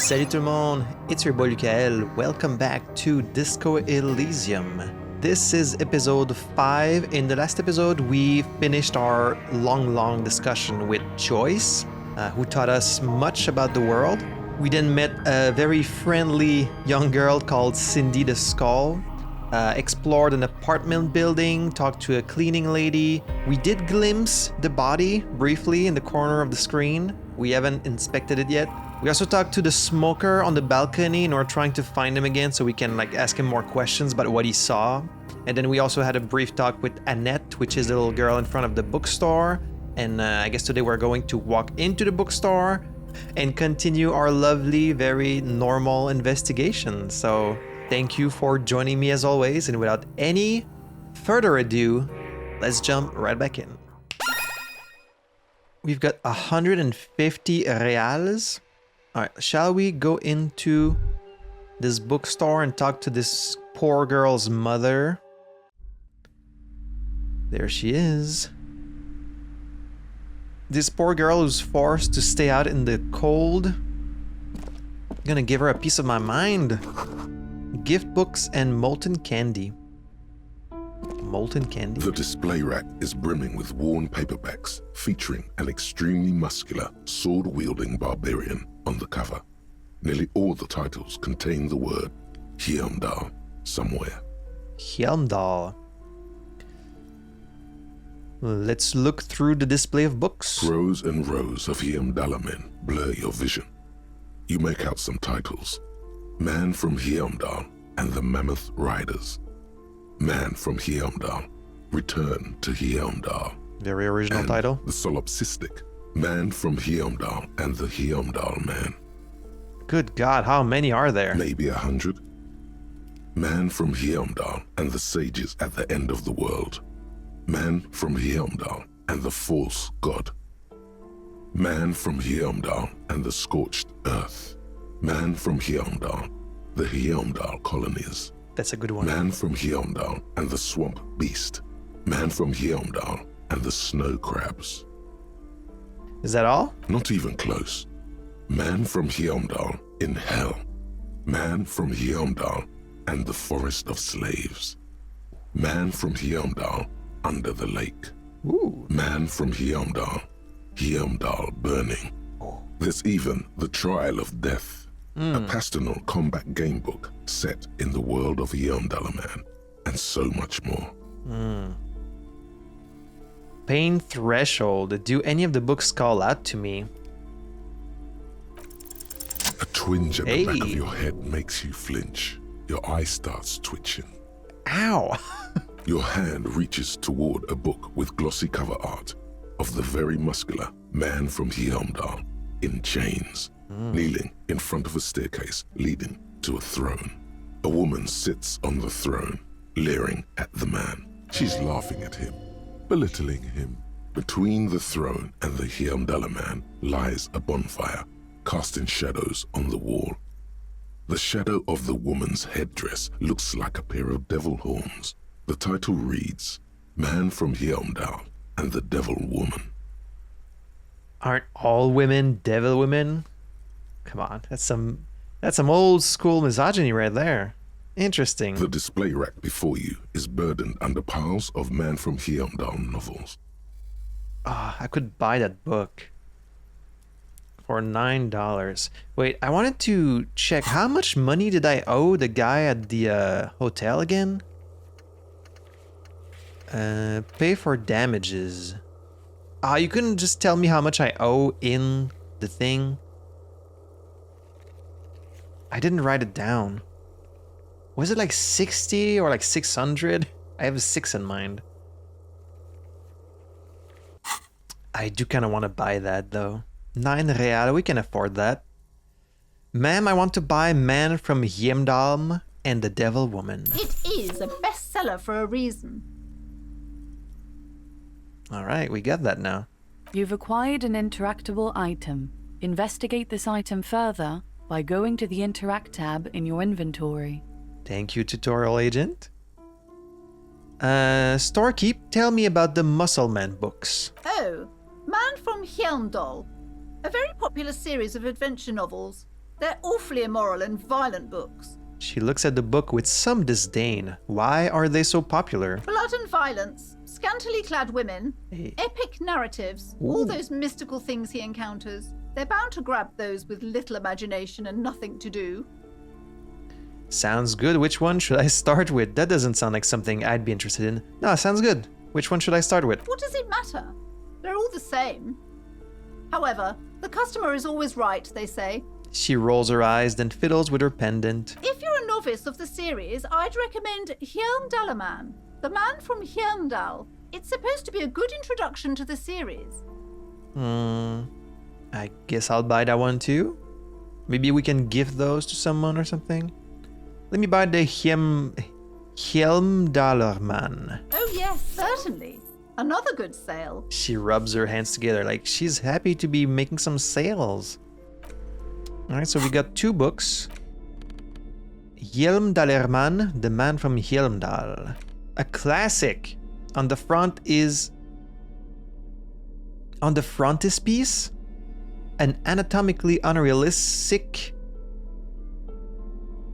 Salut tout le monde, it's your boy Lukael. Welcome back to Disco Elysium. This is episode 5. In the last episode, we finished our long discussion with Joyce, who taught us much about the world. We then met a very friendly young girl called Cindy the Skull, explored an apartment building, talked to a cleaning lady. We did glimpse the body briefly in the corner of the screen. We haven't inspected it yet. We also talked to the smoker on the balcony and we're trying to find him again so we can ask him more questions about what he saw. And then we also had a brief talk with Annette, which is the little girl in front of the bookstore. And I guess today we're going to walk into the bookstore and continue our lovely, very normal investigation. So thank you for joining me as always. And without any further ado, let's jump right back in. We've got 150 reals. All right, shall we go into this bookstore and talk to this poor girl's mother? There she is. This poor girl who's forced to stay out in the cold. I'm gonna give her a piece of my mind. Gift books and molten candy. Molten candy? The display rack is brimming with worn paperbacks featuring an extremely muscular, sword-wielding barbarian on the cover. Nearly all the titles contain the word Heimdall somewhere. Heimdall. Let's look through the display of books. Rows and rows of Heimdall men blur your vision. You make out some titles. Man from Heimdall and the Mammoth Riders. Man from Heimdall, Return to Heimdall. Very original and title. The Solipsistic, Man from Heimdall and the Heimdall Man. Good God, how many are there? Maybe 100. Man from Heimdall and the Sages at the End of the World. Man from Heimdall and the False God. Man from Heimdall and the Scorched Earth. Man from Heimdall, the Heimdall Colonies. That's a good one. Man from Heimdall and the Swamp Beast. Man from Heimdall and the Snow Crabs. Is that all? Not even close. Man from Heimdall in Hell. Man from Heimdall and the Forest of Slaves. Man from Heimdall under the lake. Ooh. Man from Heimdall, Heimdall burning. There's even the Trial of Death. A pastoral combat game book set in the world of Heimdall Man, and so much more. Pain Threshold. Do any of the books call out to me? A twinge at the back of your head makes you flinch. Your eye starts twitching. Ow! Your hand reaches toward a book with glossy cover art of the very muscular Man from Heimdall in chains, kneeling in front of a staircase leading to a throne. A woman sits on the throne, leering at the man. She's laughing at him, belittling him. Between the throne and the Heimdall Man lies a bonfire, casting shadows on the wall. The shadow of the woman's headdress looks like a pair of devil horns. The title reads, Man from Heimdall and the Devil Woman. Aren't all women devil women? Come on, that's some old school misogyny right there. Interesting. The display rack before you is burdened under piles of Man from Heimdall novels. I could buy that book for $9. Wait, I wanted to check how much money did I owe the guy at the hotel again? Pay for damages. You couldn't just tell me how much I owe in the thing? I didn't write it down. Was it like 60 or like 600? I have a 6 in mind. I do kind of want to buy that though. 9 real, we can afford that. Ma'am, I want to buy Man from Heimdall and the Devil Woman. It is a bestseller for a reason. All right, we got that now. You've acquired an interactable item. Investigate this item further by going to the Interact tab in your inventory. Thank you, tutorial agent. Storekeep, tell me about the Muscleman books. Oh, Man from Heimdall. A very popular series of adventure novels. They're awfully immoral and violent books. She looks at the book with some disdain. Why are they so popular? Blood and violence, scantily clad women, Hey. epic narratives, Ooh. all those mystical things he encounters. They're bound to grab those with little imagination and nothing to do. Sounds good. Which one should I start with? That doesn't sound like something I'd be interested in. No, sounds good. Which one should I start with? What does it matter? They're all the same. However, the customer is always right, they say. She rolls her eyes, then fiddles with her pendant. If you're a novice of the series, I'd recommend Hjelmdalaman, the man from Hjelmdal. It's supposed to be a good introduction to the series. I guess I'll buy that one too. Maybe we can gift those to someone or something. Let me buy the Hjelmdalerman. Oh yes, certainly. Another good sale. She rubs her hands together like she's happy to be making some sales. Alright, so we got 2 books. Hjelmdalerman, the man from Hjelmdal. A classic. On the frontispiece, an anatomically unrealistic...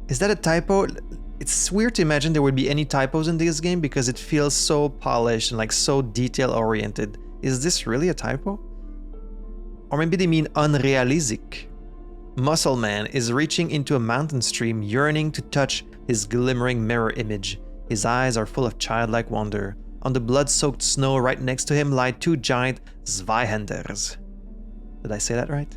Is that a typo? It's weird to imagine there would be any typos in this game because it feels so polished and like so detail-oriented. Is this really a typo? Or maybe they mean unrealistic. Muscle Man is reaching into a mountain stream, yearning to touch his glimmering mirror image. His eyes are full of childlike wonder. On the blood-soaked snow right next to him lie 2 giant Zweihanders. Did I say that right?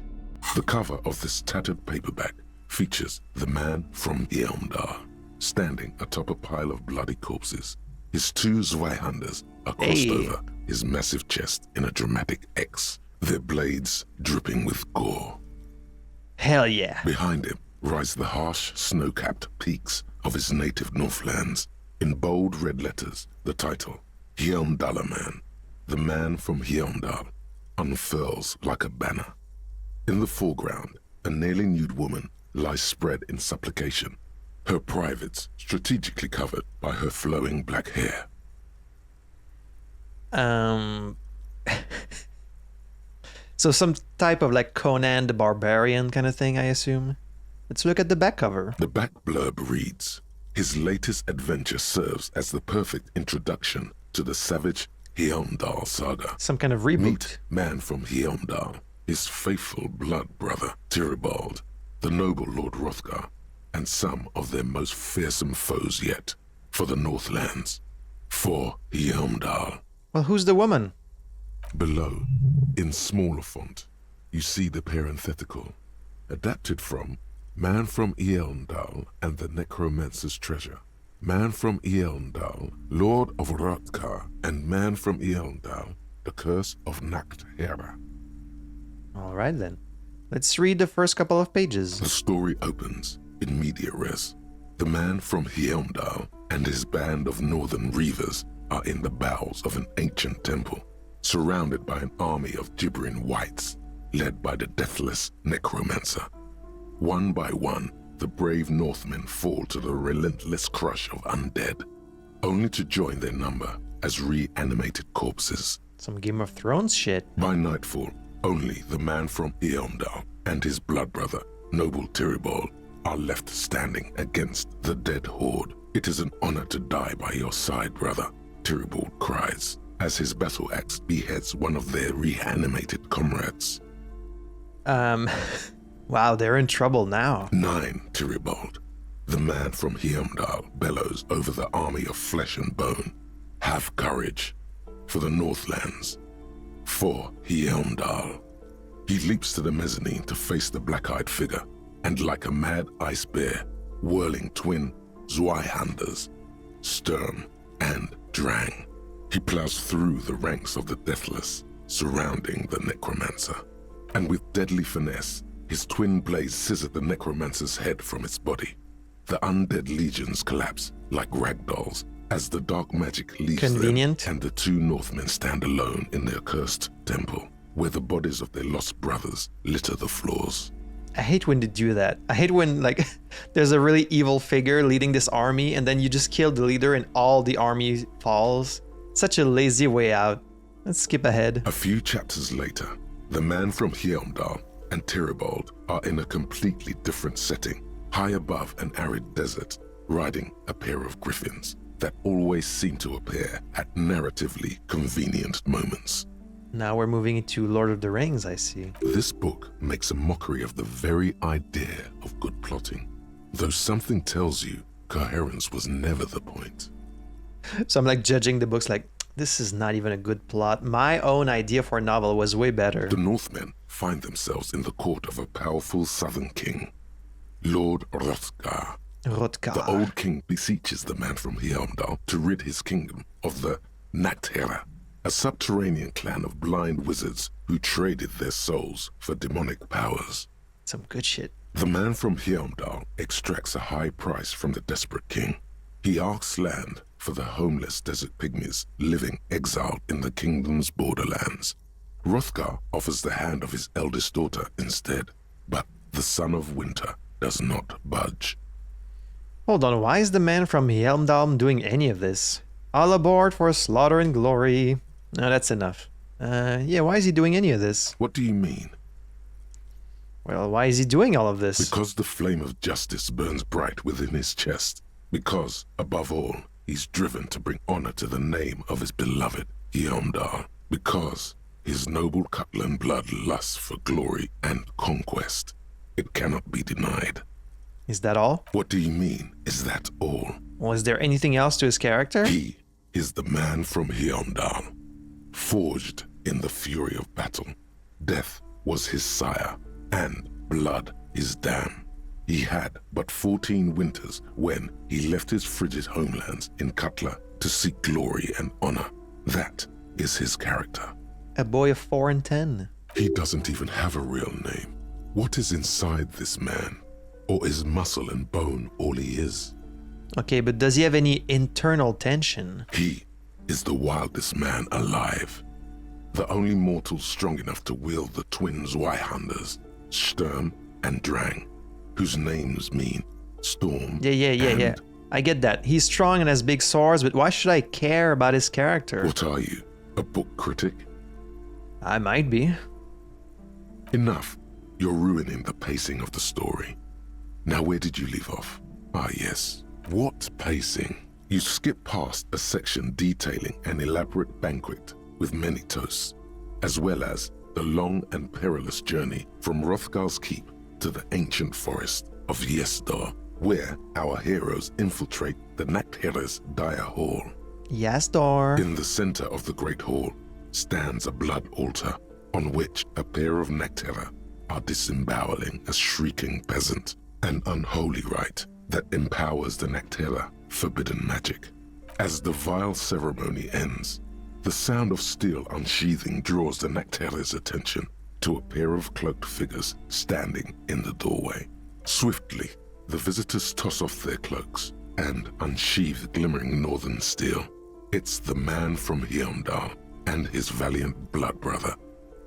The cover of this tattered paperback features the man from Hjelmdal standing atop a pile of bloody corpses. His 2 Zweihanders are crossed over his massive chest in a dramatic X, their blades dripping with gore. Hell yeah. Behind him rise the harsh, snow-capped peaks of his native Northlands. In bold red letters, the title, Hjelmdalerman, the man from Hjelmdal, unfurls like a banner. In the foreground, a nearly nude woman lies spread in supplication, her privates strategically covered by her flowing black hair. So some type of like Conan the Barbarian kind of thing, I assume. Let's look at the back cover. The back blurb reads, his latest adventure serves as the perfect introduction to the savage Hjelmdal saga. Some kind of reboot. Meet man from Hjelmdal, his faithful blood brother, Tyribald, the noble Lord Hrothgar, and some of their most fearsome foes yet, for the Northlands, for Hjelmdal. Well, who's the woman? Below, in smaller font, you see the parenthetical, adapted from Man from Hjelmdal and the Necromancer's Treasure. Man from Hjelmdal, Lord of Hrothgar, and Man from Hjelmdal, the Curse of Nacht Hera. All right then. Let's read the first couple of pages. The story opens in media res. The man from Hjelmdal and his band of northern reavers are in the bowels of an ancient temple, surrounded by an army of gibbering wights, led by the deathless necromancer. One by one, the brave Northmen fall to the relentless crush of undead, only to join their number as reanimated corpses. Some Game of Thrones shit. By nightfall, only the man from Hjelmdal and his blood brother, noble Tyribald, are left standing against the dead horde. It is an honor to die by your side, brother, Tyribald cries, as his battle axe beheads one of their reanimated comrades. Wow, they're in trouble now. 9, Tyribald, the man from Hjelmdal, bellows over the army of flesh and bone. Have courage, for the Northlands, for Hjelmdal. He leaps to the mezzanine to face the black-eyed figure, and like a mad ice bear, whirling twin Zweihanders, Sturm and Drang, he plows through the ranks of the deathless, surrounding the necromancer. And with deadly finesse, his twin blades scissor the necromancer's head from its body. The undead legions collapse like ragdolls as the dark magic leaves Convenient. them, and the 2 Northmen stand alone in their cursed temple, where the bodies of their lost brothers litter the floors. I hate when they do that. I hate when like there's a really evil figure leading this army and then you just kill the leader and all the army falls. Such a lazy way out. Let's skip ahead. A few chapters later, the man from Hjelmdal and Tyribald are in a completely different setting, high above an arid desert, riding a pair of griffins that always seem to appear at narratively convenient moments. Now we're moving into Lord of the Rings, I see. This book makes a mockery of the very idea of good plotting, though something tells you coherence was never the point. So I'm like judging the books like, this is not even a good plot. My own idea for a novel was way better. The Northmen find themselves in the court of a powerful southern king, Lord Hrothgar. Hrothgar. The old king beseeches the man from Heimdall to rid his kingdom of the Nachtherra, a subterranean clan of blind wizards who traded their souls for demonic powers. Some good shit. The man from Heimdall extracts a high price from the desperate king. He asks land for the homeless desert pygmies living exiled in the kingdom's borderlands. Hrothgar offers the hand of his eldest daughter instead, but the son of winter does not budge. Hold on, why is the man from Helmdalm doing any of this? All aboard for slaughter and glory. No, that's enough. Yeah, why is he doing any of this? What do you mean? Well, why is he doing all of this? Because the flame of justice burns bright within his chest. Because, above all, he's driven to bring honor to the name of his beloved Heimdall. Because his noble Cutlan blood lusts for glory and conquest. It cannot be denied. Is that all? What do you mean, is that all? Was there anything else to his character? He is the man from Heimdall, forged in the fury of battle. Death was his sire, and blood his dam. He had but 14 winters when he left his frigid homelands in Cutla to seek glory and honor. That is his character. A boy of 4 and 10. He doesn't even have a real name. What is inside this man? Or is muscle and bone all he is? Okay, but does he have any internal tension? He is the wildest man alive. The only mortal strong enough to wield the twin Zweihanders, Sturm and Drang, whose names mean storm. Yeah. I get that. He's strong and has big swords, but why should I care about his character? What are you, a book critic? I might be. Enough. You're ruining the pacing of the story. Now where did you leave off? Ah yes. What pacing? You skip past a section detailing an elaborate banquet with many toasts, as well as the long and perilous journey from Hrothgar's keep to the ancient forest of Yesdor, where our heroes infiltrate the Nachtherra's dire hall. Yesdor. In the center of the great hall stands a blood altar on which a pair of Nachtherra are disemboweling a shrieking peasant, an unholy rite that empowers the Nachtherra forbidden magic. As the vile ceremony ends, the sound of steel unsheathing draws the Nachtherra's attention to a pair of cloaked figures standing in the doorway. Swiftly, the visitors toss off their cloaks and unsheathe glimmering northern steel. It's the man from Heimdall and his valiant blood brother,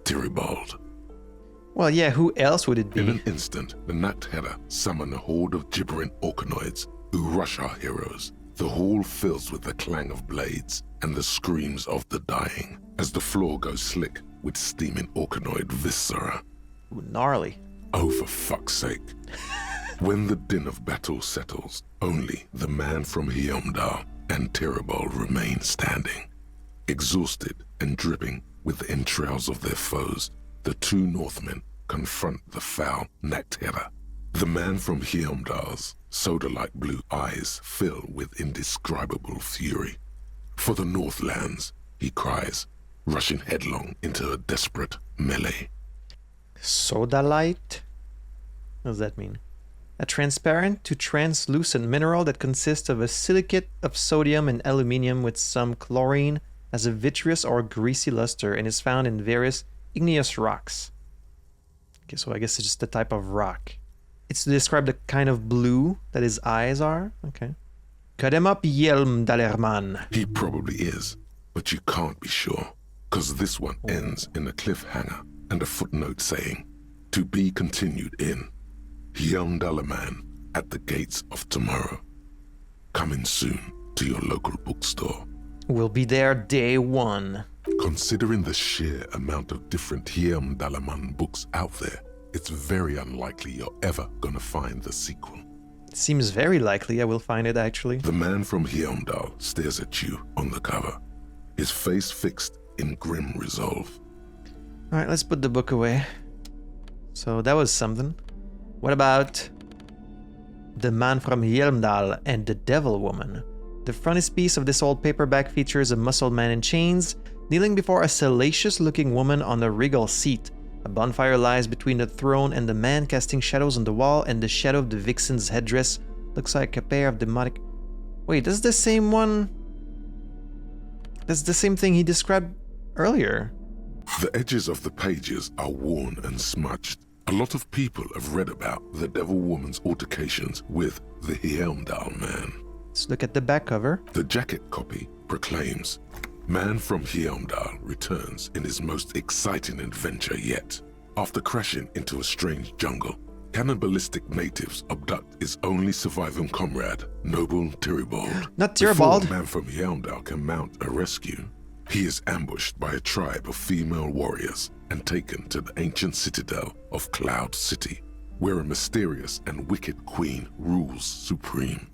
Tyribald. Well, yeah, who else would it be? In an instant, the Nachtherra summon a horde of gibbering orcanoids who rush our heroes. The hall fills with the clang of blades and the screams of the dying as the floor goes slick with steaming orcanoid viscera. Ooh, gnarly. Oh, for fuck's sake. When the din of battle settles, only the man from Heimdall and Tyribald remain standing. Exhausted and dripping with the entrails of their foes, the two Northmen confront the foul Nachtherra. The man from Heimdall's soda-like blue eyes fill with indescribable fury. For the Northlands, he cries, rushing headlong into a desperate melee. Soda light? What does that mean? A transparent to translucent mineral that consists of a silicate of sodium and aluminium with some chlorine as a vitreous or greasy luster and is found in various igneous rocks. Okay, so I guess it's just a type of rock. It's to describe the kind of blue that his eyes are. Okay. Cut him up, Hjelmdallerman. He probably is, but you can't be sure, because this one ends in a cliffhanger and a footnote saying, to be continued in Hjelmdallerman at the gates of tomorrow. Coming soon to your local bookstore. We'll be there day one. Considering the sheer amount of different Hjelmdallerman books out there, it's very unlikely you're ever gonna find the sequel. Seems very likely I will find it, actually. The man from Heimdall stares at you on the cover, his face fixed in grim resolve. Alright, let's put the book away. So that was something. What about The Man from Heimdall and the Devil Woman? The frontispiece of this old paperback features a muscled man in chains, kneeling before a salacious-looking woman on a regal seat. A bonfire lies between the throne and the man, casting shadows on the wall, and the shadow of the vixen's headdress looks like a pair of demonic... Wait, that's the same one? That's the same thing he described earlier. The edges of the pages are worn and smudged. A lot of people have read about the Devil Woman's altercations with the Heimdall man. Let's look at the back cover. The jacket copy proclaims, "Man from Heimdall returns in his most exciting adventure yet. After crashing into a strange jungle, cannibalistic natives abduct his only surviving comrade, Noble Tyribald. Not Before Tyribald. Man from Heimdall can mount a rescue, he is ambushed by a tribe of female warriors and taken to the ancient citadel of Cloud City, where a mysterious and wicked queen rules supreme.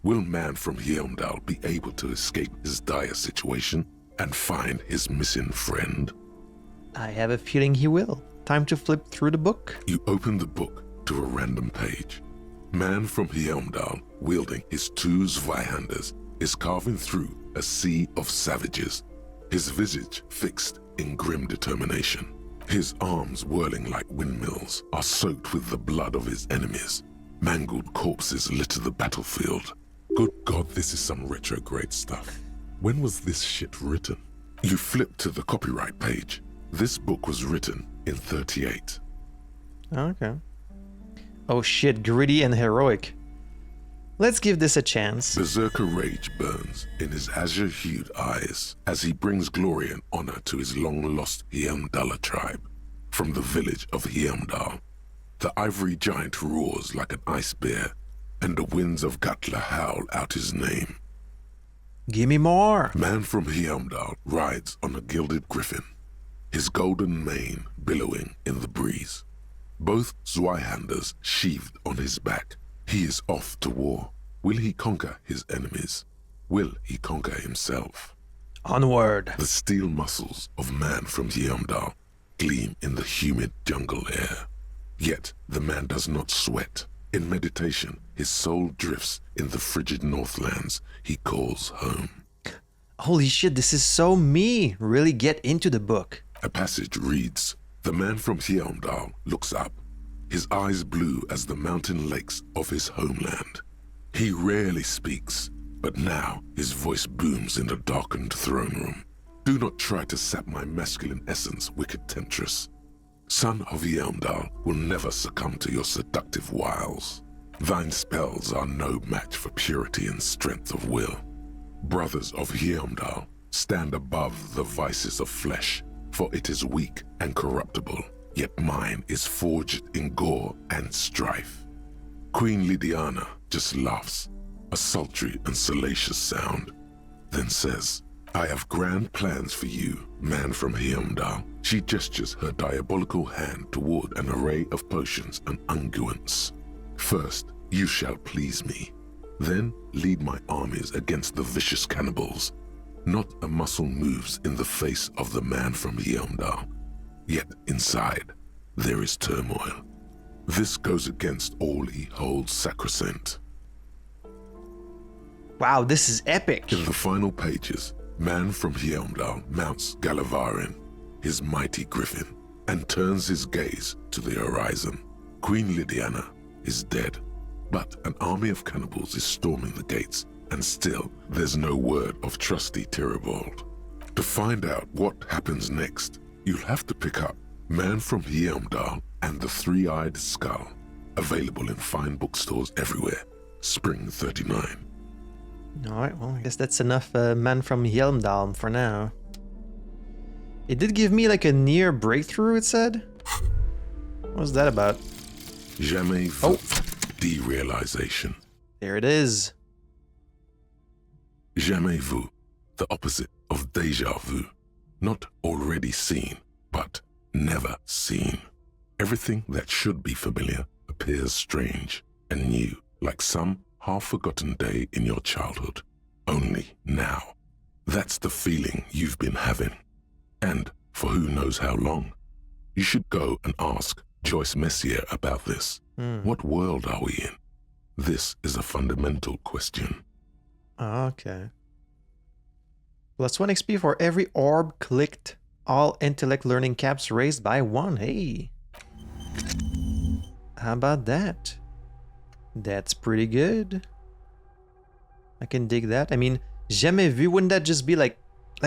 Will Man from Heimdall be able to escape his dire situation and find his missing friend?" I have a feeling he will. Time to flip through the book. You open the book to a random page. Man from Heimdall, wielding his two Zweihanders, is carving through a sea of savages, his visage fixed in grim determination. His arms, whirling like windmills, are soaked with the blood of his enemies. Mangled corpses litter the battlefield. Good God, this is some retrograde stuff. When was this shit written? You flip to the copyright page. This book was written in 38. Okay. Oh shit, gritty and heroic. Let's give this a chance. Berserker rage burns in his azure-hued eyes as he brings glory and honor to his long-lost Heimdall tribe. From the village of Heimdall, the ivory giant roars like an ice bear, and the winds of Gatla howl out his name. Give me more. Man from Heimdall rides on a gilded griffin, his golden mane billowing in the breeze. Both Zweihanders sheathed on his back. He is off to war. Will he conquer his enemies? Will he conquer himself? Onward. The steel muscles of Man from Heimdall gleam in the humid jungle air. Yet the man does not sweat. In meditation, his soul drifts in the frigid northlands he calls home. Holy shit, this is so me. Really get into the book. A passage reads, "The man from Heimdall looks up, his eyes blue as the mountain lakes of his homeland. He rarely speaks, but now his voice booms in the darkened throne room. Do not try to sap my masculine essence, wicked temptress. Son of Heimdall will never succumb to your seductive wiles. Thine spells are no match for purity and strength of will. Brothers of Heimdall, stand above the vices of flesh, for it is weak and corruptible, yet mine is forged in gore and strife." Queen Lydiana just laughs, a sultry and salacious sound, then says, "I have grand plans for you, Man from Heimdall." She gestures her diabolical hand toward an array of potions and unguents. "First, you shall please me. Then lead my armies against the vicious cannibals. Not a muscle moves in the face of the Man from Heimdall. Yet inside, there is turmoil. This goes against all he holds sacrosanct." Wow, this is epic. In the final pages, Man from Heimdall mounts Gallavarin, his mighty griffin, and turns his gaze to the horizon. Queen Lydiana is dead, but an army of cannibals is storming the gates, and still there's no word of trusty Tyribald. To find out what happens next, you'll have to pick up Man from Heimdall and the Three-Eyed Skull, available in fine bookstores everywhere. Spring 39. Alright, well, I guess that's enough Man from Heimdall for now. It did give me like a near breakthrough, it said. What was that about? Jamais vu. Oh. Derealization. There it is. Jamais vu, the opposite of déjà vu. Not already seen, but never seen. Everything that should be familiar appears strange and new, like some half-forgotten day in your childhood. Only now. That's the feeling you've been having. And for who knows how long. You should go and ask Joyce Messier about this. What world are we in? This is a fundamental question. Okay. +1 XP for every orb clicked. All intellect learning caps raised by 1. Hey. How about that? That's pretty good. I can dig that. I mean, jamais vu, wouldn't that just be like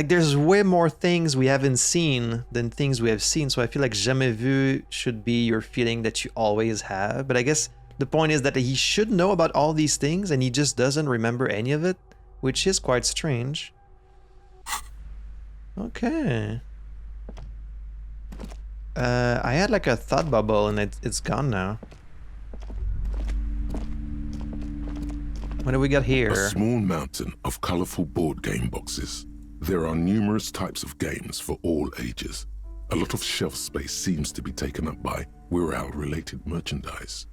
there's way more things we haven't seen than things we have seen, so I feel like jamais vu should be your feeling that you always have. But I guess the point is that he should know about all these things and he just doesn't remember any of it, which is quite strange. Okay. I had like a thought bubble and it's gone now. What do we got here? A small mountain of colorful board game boxes. There are numerous types of games for all ages. A lot of shelf space seems to be taken up by Wirral-related merchandise.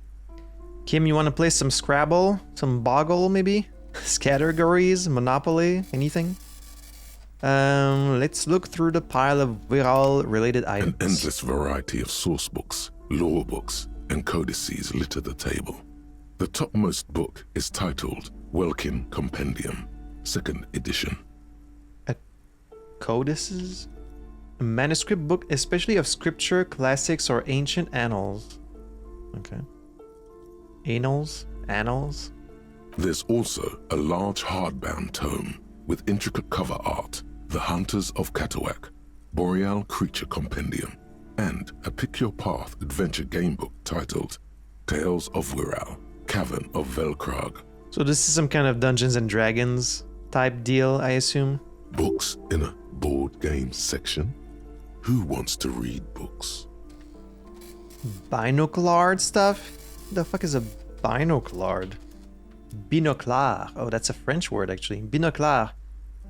Kim, you want to play some Scrabble? Some Boggle, maybe? Categories? Monopoly? Anything? Let's look through the pile of Wirral-related items. An endless variety of source books, lore books, and codices litter the table. The topmost book is titled Welkin Compendium, 2nd edition. Codices? A manuscript book, especially of scripture, classics, or ancient annals. Okay. Annals? Annals? There's also a large hardbound tome with intricate cover art, The Hunters of Katawak, Boreal Creature Compendium, and a Pick Your Path adventure game book titled Tales of Wirral, Cavern of Velkrag. So this is some kind of Dungeons and Dragons type deal, I assume? Books in a board game section? Who wants to read books? Binoclard stuff? The fuck is a binoclard? Binoclar. Oh, that's a French word, actually. Binoclar.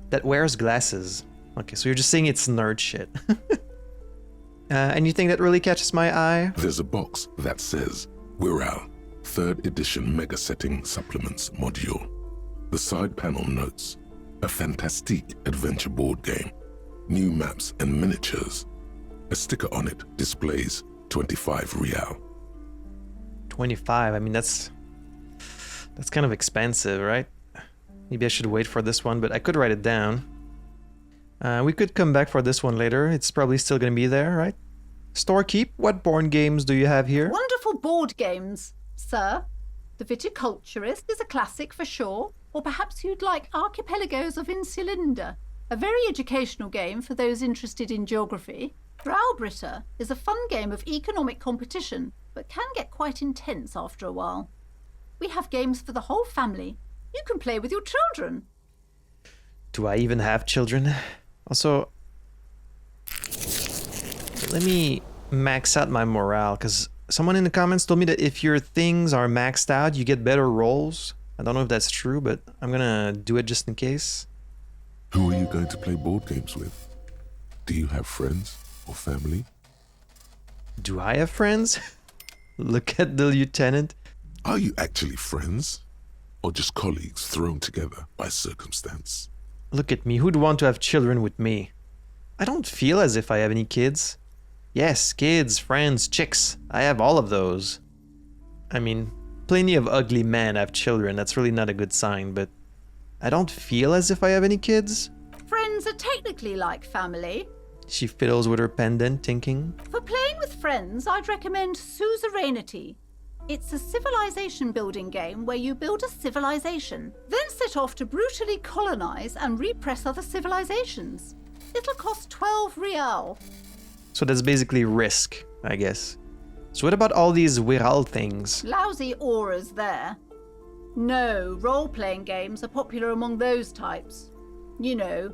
That wears glasses. Okay, so you're just saying it's nerd shit. Anything that really catches my eye? There's a box that says Wirral, 3rd edition Mega Setting Supplements Module. The side panel notes, a fantastique adventure board game, new maps and miniatures. A sticker on it displays 25 real. 25, I mean that's kind of expensive, right? Maybe I should wait for this one, but I could write it down. We could come back for this one later. It's probably still gonna be there, right? Storekeep, what board games do you have here? Wonderful board games, sir. The Viticulturist is a classic for sure. Or perhaps you'd like Archipelagos of Insulinda, a very educational game for those interested in geography. Graubritter is a fun game of economic competition, but can get quite intense after a while. We have games for the whole family. You can play with your children. Do I even have children? Also, let me max out my morale, because someone in the comments told me that if your things are maxed out, you get better rolls. I don't know if that's true, but I'm gonna do it just in case. Who are you going to play board games with? Do you have friends or family? Do I have friends? Look at the lieutenant. Are you actually friends? Or just colleagues thrown together by circumstance? Look at me. Who'd want to have children with me? I don't feel as if I have any kids. Yes, kids, friends, chicks. I have all of those. I mean, plenty of ugly men have children. That's really not a good sign, but I don't feel as if I have any kids. Friends are technically like family. She fiddles with her pendant, thinking. For playing with friends, I'd recommend Suzerainty. It's a civilization building game where you build a civilization, then set off to brutally colonize and repress other civilizations. It'll cost 12 real. So that's basically Risk, I guess. So what about all these Wirral things? Lousy auras there. No, role-playing games are popular among those types. You know,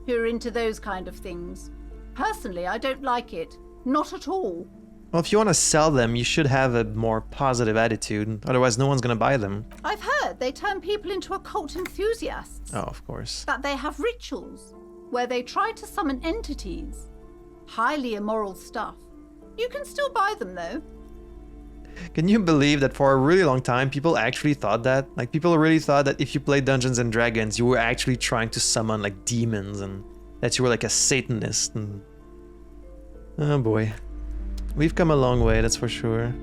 who are into those kind of things. Personally, I don't like it. Not at all. Well, if you want to sell them, you should have a more positive attitude. Otherwise, no one's going to buy them. I've heard they turn people into occult enthusiasts. Oh, of course. That they have rituals where they try to summon entities. Highly immoral stuff. You can still buy them, though. Can you believe that for a really long time, people actually thought that? Like, people really thought that if you played Dungeons and Dragons, you were actually trying to summon, like, demons, and that you were, like, a Satanist, and... Oh, boy. We've come a long way, that's for sure.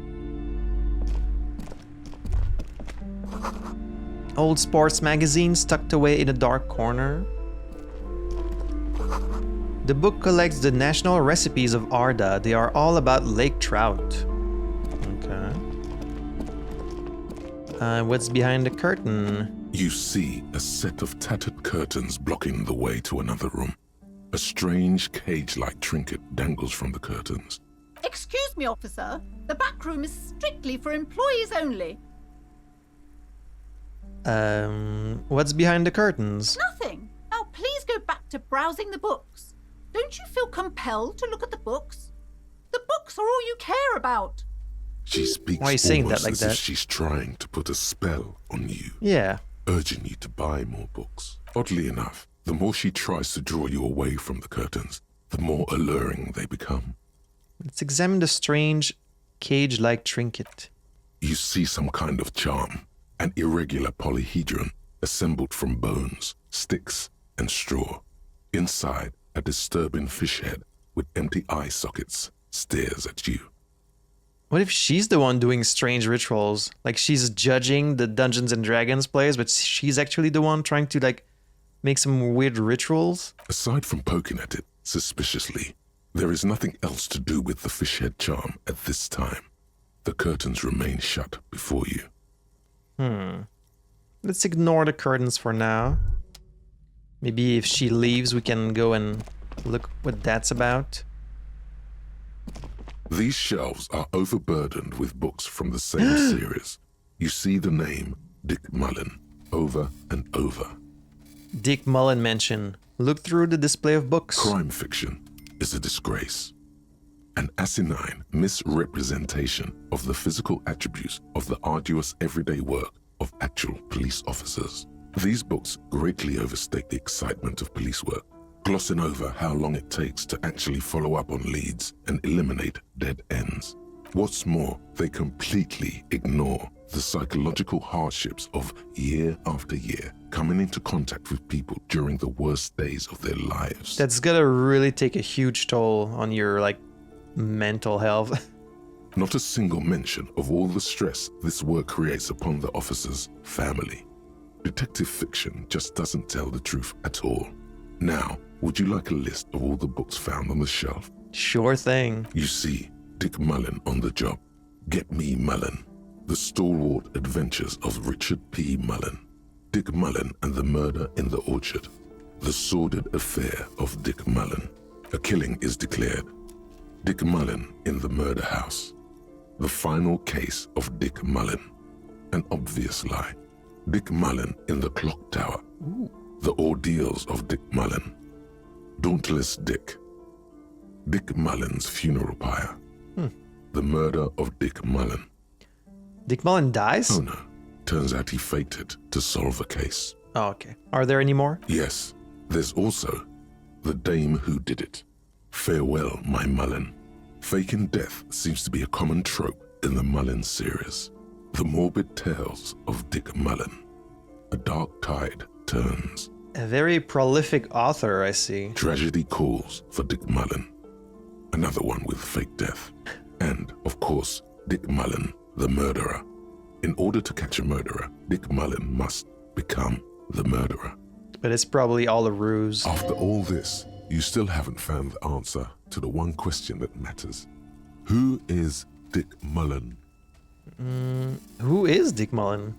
Old sports magazines tucked away in a dark corner. The book collects the national recipes of Arda. They are all about lake trout. Okay. What's behind the curtain? You see a set of tattered curtains blocking the way to another room. A strange cage-like trinket dangles from the curtains. Excuse me, officer. The back room is strictly for employees only. What's behind the curtains? Nothing. Now please go back to browsing the books. Don't you feel compelled to look at the books? The books are all you care about. She speaks Why are you saying that almost like as that? if she's trying to put a spell on you, Yeah. urging you to buy more books. Oddly enough, the more she tries to draw you away from the curtains, the more alluring they become. Let's examine the strange cage-like trinket. You see some kind of charm, an irregular polyhedron assembled from bones, sticks, and straw. Inside, a disturbing fish head with empty eye sockets stares at you. What if she's the one doing strange rituals? Like, she's judging the Dungeons and Dragons players, but she's actually the one trying to, like, make some weird rituals? Aside from poking at it suspiciously, there is nothing else to do with the fish head charm at this time. The curtains remain shut before you. Let's ignore the curtains for now. Maybe if she leaves, we can go and look what that's about. These shelves are overburdened with books from the same series. You see the name Dick Mullen over and over. Dick Mullen mention. Look through the display of books. Crime fiction is a disgrace. An asinine misrepresentation of the physical attributes of the arduous everyday work of actual police officers. These books greatly overstate the excitement of police work, glossing over how long it takes to actually follow up on leads and eliminate dead ends. What's more, they completely ignore the psychological hardships of year after year coming into contact with people during the worst days of their lives. That's gonna really take a huge toll on your, like, mental health. Not a single mention of all the stress this work creates upon the officer's family. Detective fiction just doesn't tell the truth at all. Now, would you like a list of all the books found on the shelf? Sure thing. You see Dick Mullen on the job. Get Me Mullen. The Stalwart Adventures of Richard P. Mullen. Dick Mullen and the Murder in the Orchard. The Sordid Affair of Dick Mullen. A killing is declared. Dick Mullen in the Murder House. The Final Case of Dick Mullen. An Obvious Lie. Dick Mullen in the Clock Tower. The Ordeals of Dick Mullen. Dauntless Dick. Dick Mullen's Funeral Pyre. The Murder of Dick Mullen. Dick Mullen dies? Oh no, turns out he faked it to solve a case. Oh, okay. Are there any more? Yes, there's also The Dame Who Did It. Farewell, my Mullen. Faking death seems to be a common trope in the Mullen series. The Morbid Tales of Dick Mullen. A dark tide turns. A very prolific author, I see. Tragedy calls for Dick Mullen. Another one with fake death. And, of course, Dick Mullen, the murderer. In order to catch a murderer, Dick Mullen must become the murderer. But it's probably all a ruse. After all this, you still haven't found the answer to the one question that matters. Who is Dick Mullen? Who is Dick Mullen?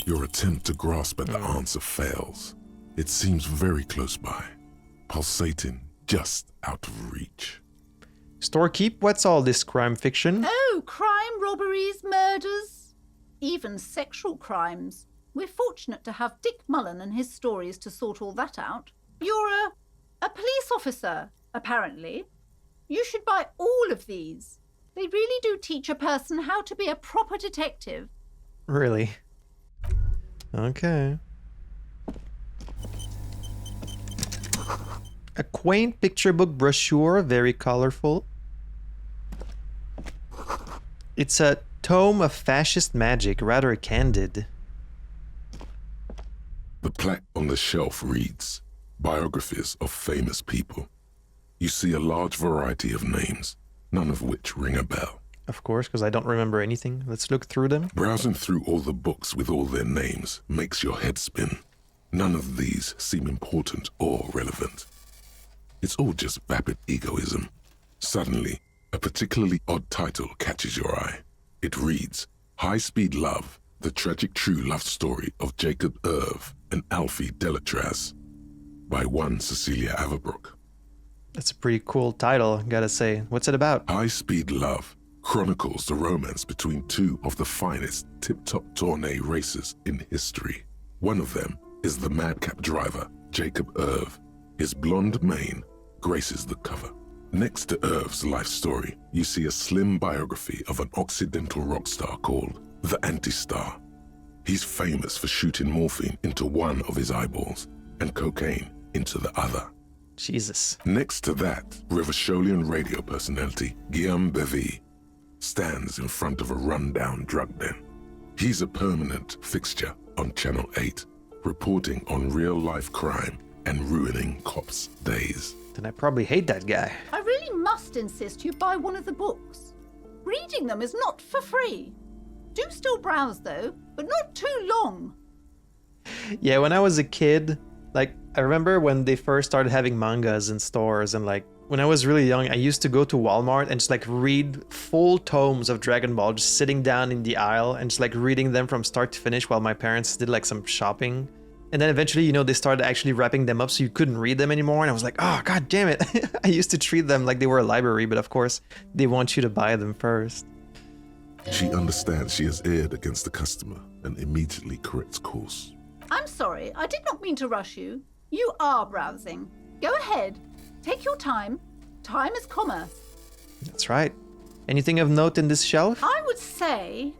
Your attempt to grasp at the answer fails. It seems very close by, pulsating just out of reach. Storekeep, what's all this crime fiction? Oh, crime, robberies, murders, even sexual crimes. We're fortunate to have Dick Mullen and his stories to sort all that out. You're a police officer, apparently. You should buy all of these. They really do teach a person how to be a proper detective. Really? Okay. A quaint picture book brochure, very colorful. It's a tome of fascist magic, rather candid. The plaque on the shelf reads, Biographies of Famous People. You see a large variety of names, none of which ring a bell. Of course, because I don't remember anything. Let's look through them. Browsing through all the books with all their names makes your head spin. None of these seem important or relevant. It's all just vapid egoism. Suddenly, a particularly odd title catches your eye. It reads, High Speed Love, the tragic true love story of Jacob Irv and Alfie Delatraz, by one Cecilia Averbrook. That's a pretty cool title, gotta say. What's it about? High Speed Love chronicles the romance between two of the finest tip-top tourney racers in history. One of them is the madcap driver, Jacob Irv. His blonde mane graces the cover. Next to Irv's life story, you see a slim biography of an Occidental rock star called the Anti-Star. He's famous for shooting morphine into one of his eyeballs and cocaine into the other. Jesus. Next to that, Rivasholian radio personality Guillaume Bevy stands in front of a rundown drug den. He's a permanent fixture on Channel 8, reporting on real-life crime and ruining cops' days. Then I probably hate that guy. I really must insist you buy one of the books. Reading them is not for free. Do still browse though, but not too long. Yeah, when I was a kid, I remember when they first started having mangas in stores, and when I was really young, I used to go to Walmart and just read full tomes of Dragon Ball, just sitting down in the aisle and just reading them from start to finish while my parents did some shopping. And then eventually, they started actually wrapping them up so you couldn't read them anymore. And I was like, oh, god damn it. I used to treat them like they were a library, but of course, they want you to buy them first. She understands she has erred against the customer and immediately corrects course. I'm sorry, I did not mean to rush you. You are browsing. Go ahead. Take your time. Time is commerce. That's right. Anything of note in this shelf? I would say...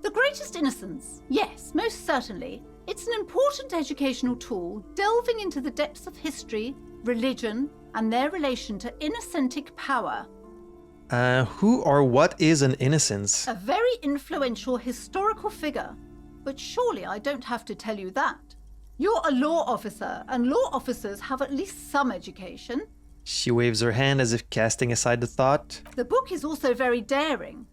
The Greatest Innocence. Yes, most certainly. It's an important educational tool delving into the depths of history, religion, and their relation to innocentic power. Who or what is an innocence? A very influential historical figure. But surely I don't have to tell you that. You're a law officer, and law officers have at least some education. She waves her hand as if casting aside the thought. The book is also very daring.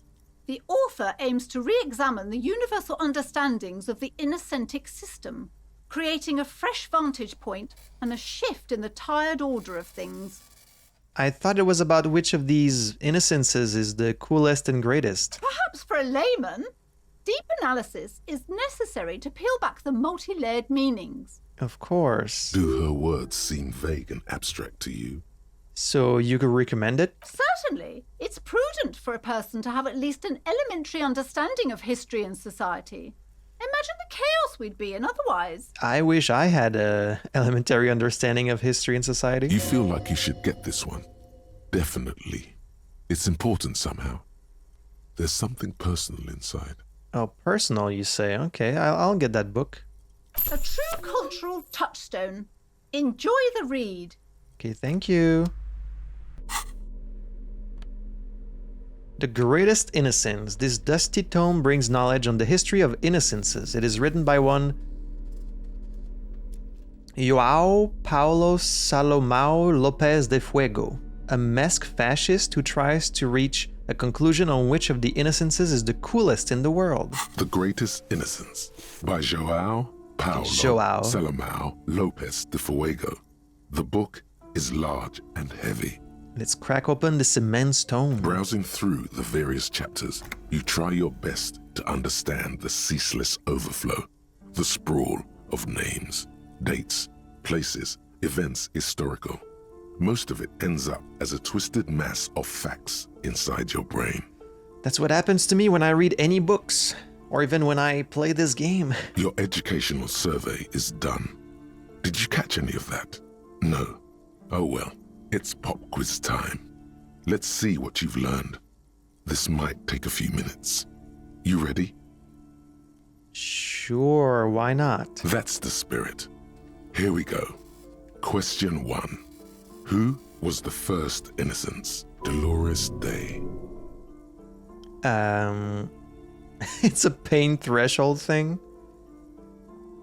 The author aims to re-examine the universal understandings of the innocentic system, creating a fresh vantage point and a shift in the tired order of things. I thought it was about which of these innocences is the coolest and greatest. Perhaps for a layman, deep analysis is necessary to peel back the multi-layered meanings. Of course. Do her words seem vague and abstract to you? So you could recommend it? Certainly. It's prudent for a person to have at least an elementary understanding of history and society. Imagine the chaos we'd be in otherwise. I wish I had a elementary understanding of history and society. You feel like you should get this one. Definitely. It's important somehow. There's something personal inside. Oh, personal, you say? Okay, I'll get that book. A true cultural touchstone. Enjoy the read. Okay, thank you. The Greatest Innocence. This dusty tome brings knowledge on the history of innocences. It is written by one João Paulo Salomão Lopes de Fuego, a masked fascist who tries to reach a conclusion on which of the innocences is the coolest in the world. The Greatest Innocence by João Paulo Salomão Lopes de Fuego. The book is large and heavy. Let's crack open this immense tome. Browsing through the various chapters, you try your best to understand the ceaseless overflow, the sprawl of names, dates, places, events historical. Most of it ends up as a twisted mass of facts inside your brain. That's what happens to me when I read any books, or even when I play this game. Your educational survey is done. Did you catch any of that? No. Oh well, it's pop quiz time. Let's see what you've learned. This might take a few minutes. You ready? Sure, why not? That's the spirit. Here we go. Question 1. Who was the first innocence? Dolores Day. It's a pain threshold thing.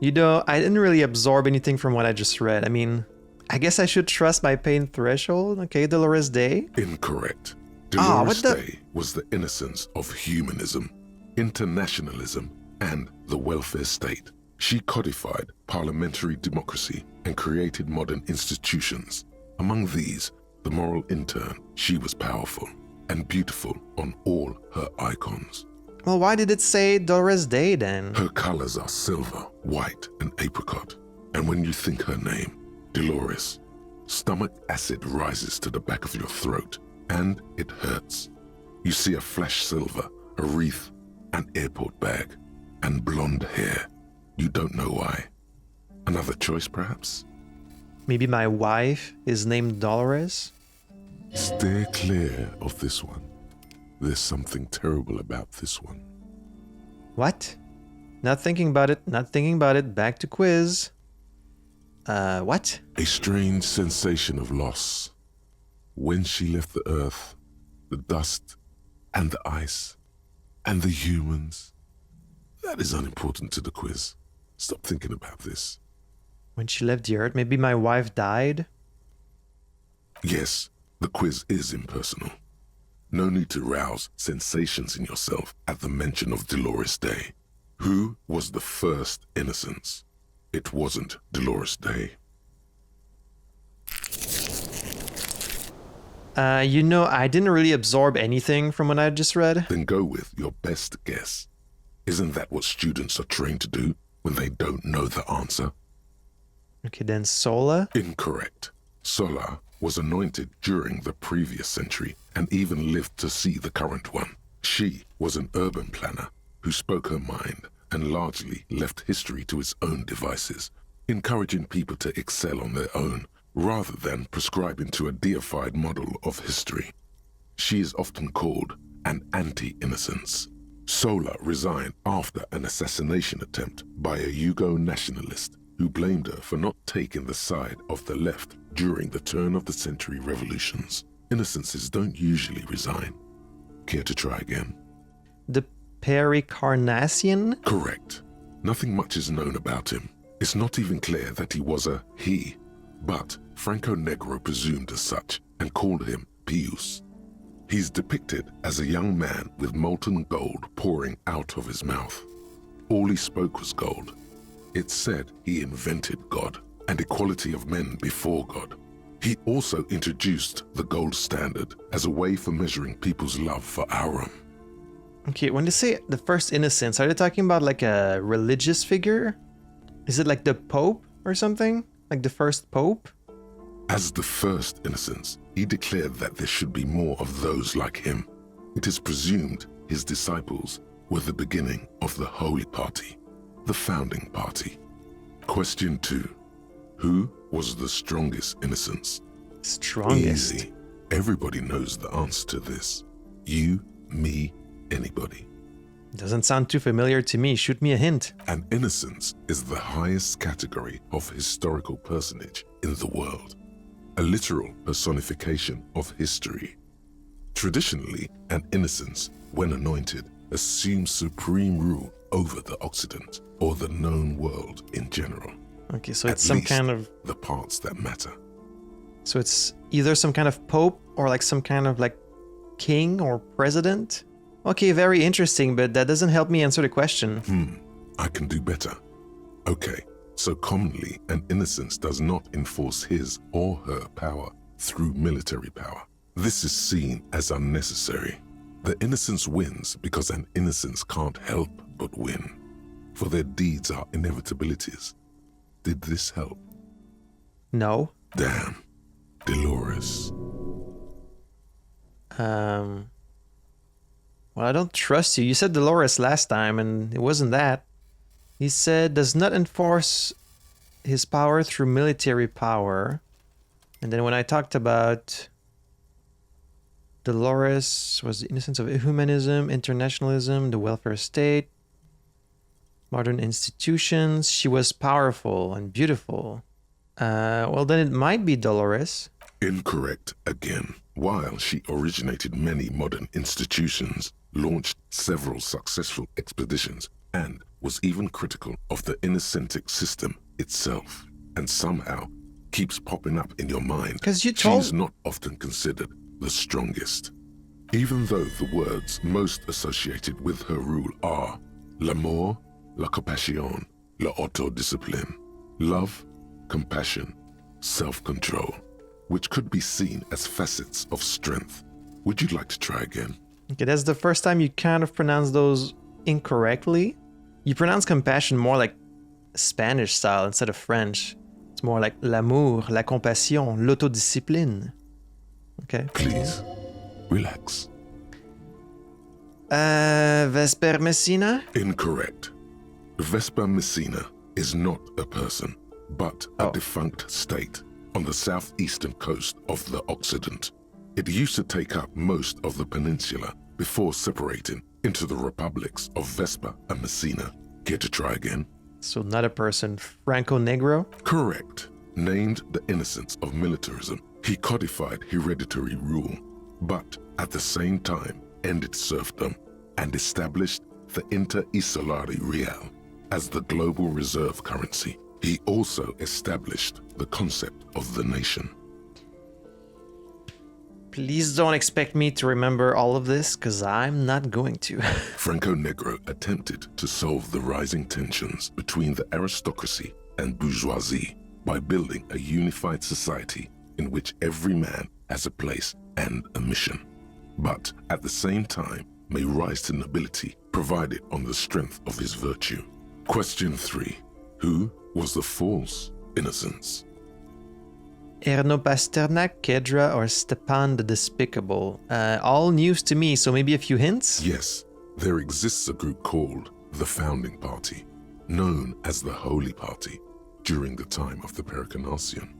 You know, I didn't really absorb anything from what I just read. I mean, I guess I should trust my pain threshold. Okay, Dolores Day. Incorrect. Ah, Dolores what the- Day was the innocence of humanism, internationalism, and the welfare state. She codified parliamentary democracy and created modern institutions. Among these, the moral intern, she was powerful and beautiful on all her icons. Well, why did it say Dolores Day then? Her colors are silver, white, and apricot. And when you think her name, Dolores, stomach acid rises to the back of your throat, and it hurts. You see a flash silver, a wreath, an airport bag, and blonde hair. You don't know why. Another choice, perhaps? Maybe my wife is named Dolores? Steer clear of this one. There's something terrible about this one. What? Not thinking about it, not thinking about it. Back to quiz. What? A strange sensation of loss. When she left the earth, the dust, and the ice, and the humans. That is unimportant to the quiz. Stop thinking about this. When she left the earth, maybe my wife died? Yes, the quiz is impersonal. No need to rouse sensations in yourself at the mention of Dolores Day. Who was the first innocence? It wasn't Dolores Day. You know, I didn't really absorb anything from what I just read. Then go with your best guess. Isn't that what students are trained to do when they don't know the answer? Okay, then Sola. Incorrect. Sola was anointed during the previous century and even lived to see the current one. She was an urban planner who spoke her mind and largely left history to its own devices, encouraging people to excel on their own rather than prescribing to a deified model of history. She is often called an anti-innocence. Sola resigned after an assassination attempt by a Yugo nationalist who blamed her for not taking the side of the left during the turn-of-the-century revolutions. Innocences don't usually resign. Care to try again? The Pericarnassian? Correct. Nothing much is known about him. It's not even clear that he was a he, but Franco Negro presumed as such and called him Pius. He's depicted as a young man with molten gold pouring out of his mouth. All he spoke was gold. It's said he invented God and equality of men before God. He also introduced the gold standard as a way for measuring people's love for Aurum. Okay, when they say the first innocence, are they talking about like a religious figure? Is it like the Pope or something? Like the first Pope? As the first innocence, he declared that there should be more of those like him. It is presumed his disciples were the beginning of the Holy Party, the founding party. Question 2. Who was the strongest innocence? Strongest. Easy. Everybody knows the answer to this. You, me, anybody. Doesn't sound too familiar to me. Shoot me a hint. An innocence is the highest category of historical personage in the world, a literal personification of history. Traditionally, an innocence, when anointed, assumes supreme rule over the Occident or the known world in general. Okay, so At it's some least kind of... the parts that matter. So it's either some kind of Pope or like some kind of like king or president? Okay, very interesting, but that doesn't help me answer the question. I can do better. Okay, so commonly an innocence does not enforce his or her power through military power. This is seen as unnecessary. The innocence wins because an innocence can't help but win, for their deeds are inevitabilities. Did this help? No. Damn. Dolores. Well, I don't trust you. You said Dolores last time, and it wasn't that. He said does not enforce his power through military power. And then when I talked about Dolores was the innocence of humanism, internationalism, the welfare state, modern institutions, she was powerful and beautiful. Well, then it might be Dolores. Incorrect again. While she originated many modern institutions, launched several successful expeditions, and was even critical of the Innocentic system itself, and somehow keeps popping up in your mind. 'Cause you told- She's not often considered the strongest. Even though the words most associated with her rule are l'amour, la compassion, la autodiscipline, love, compassion, self-control, which could be seen as facets of strength. Would you like to try again? Okay, that's the first time you kind of pronounce those incorrectly. You pronounce compassion more like Spanish style instead of French. It's more like l'amour, la compassion, l'autodiscipline. Okay. Please, relax. Vesper Messina? Incorrect. Vespa Messina is not a person, but a defunct state on the southeastern coast of the Occident. It used to take up most of the peninsula before separating into the republics of Vespa and Messina. Care to try again? So not a person. Franco Negro? Correct. Named the innocence of militarism, he codified hereditary rule, but at the same time ended serfdom and established the Inter-Isolari Real as the global reserve currency. He also established the concept of the nation. Please don't expect me to remember all of this, because I'm not going to. Franco Negro attempted to solve the rising tensions between the aristocracy and bourgeoisie by building a unified society in which every man has a place and a mission, but at the same time may rise to nobility provided on the strength of his virtue. Question 3. Who was the false innocence? Erno Pasternak, Kedra, or Stepan the Despicable? All news to me, so maybe a few hints? Yes, there exists a group called the Founding Party, known as the Holy Party, during the time of the Pericarnacian.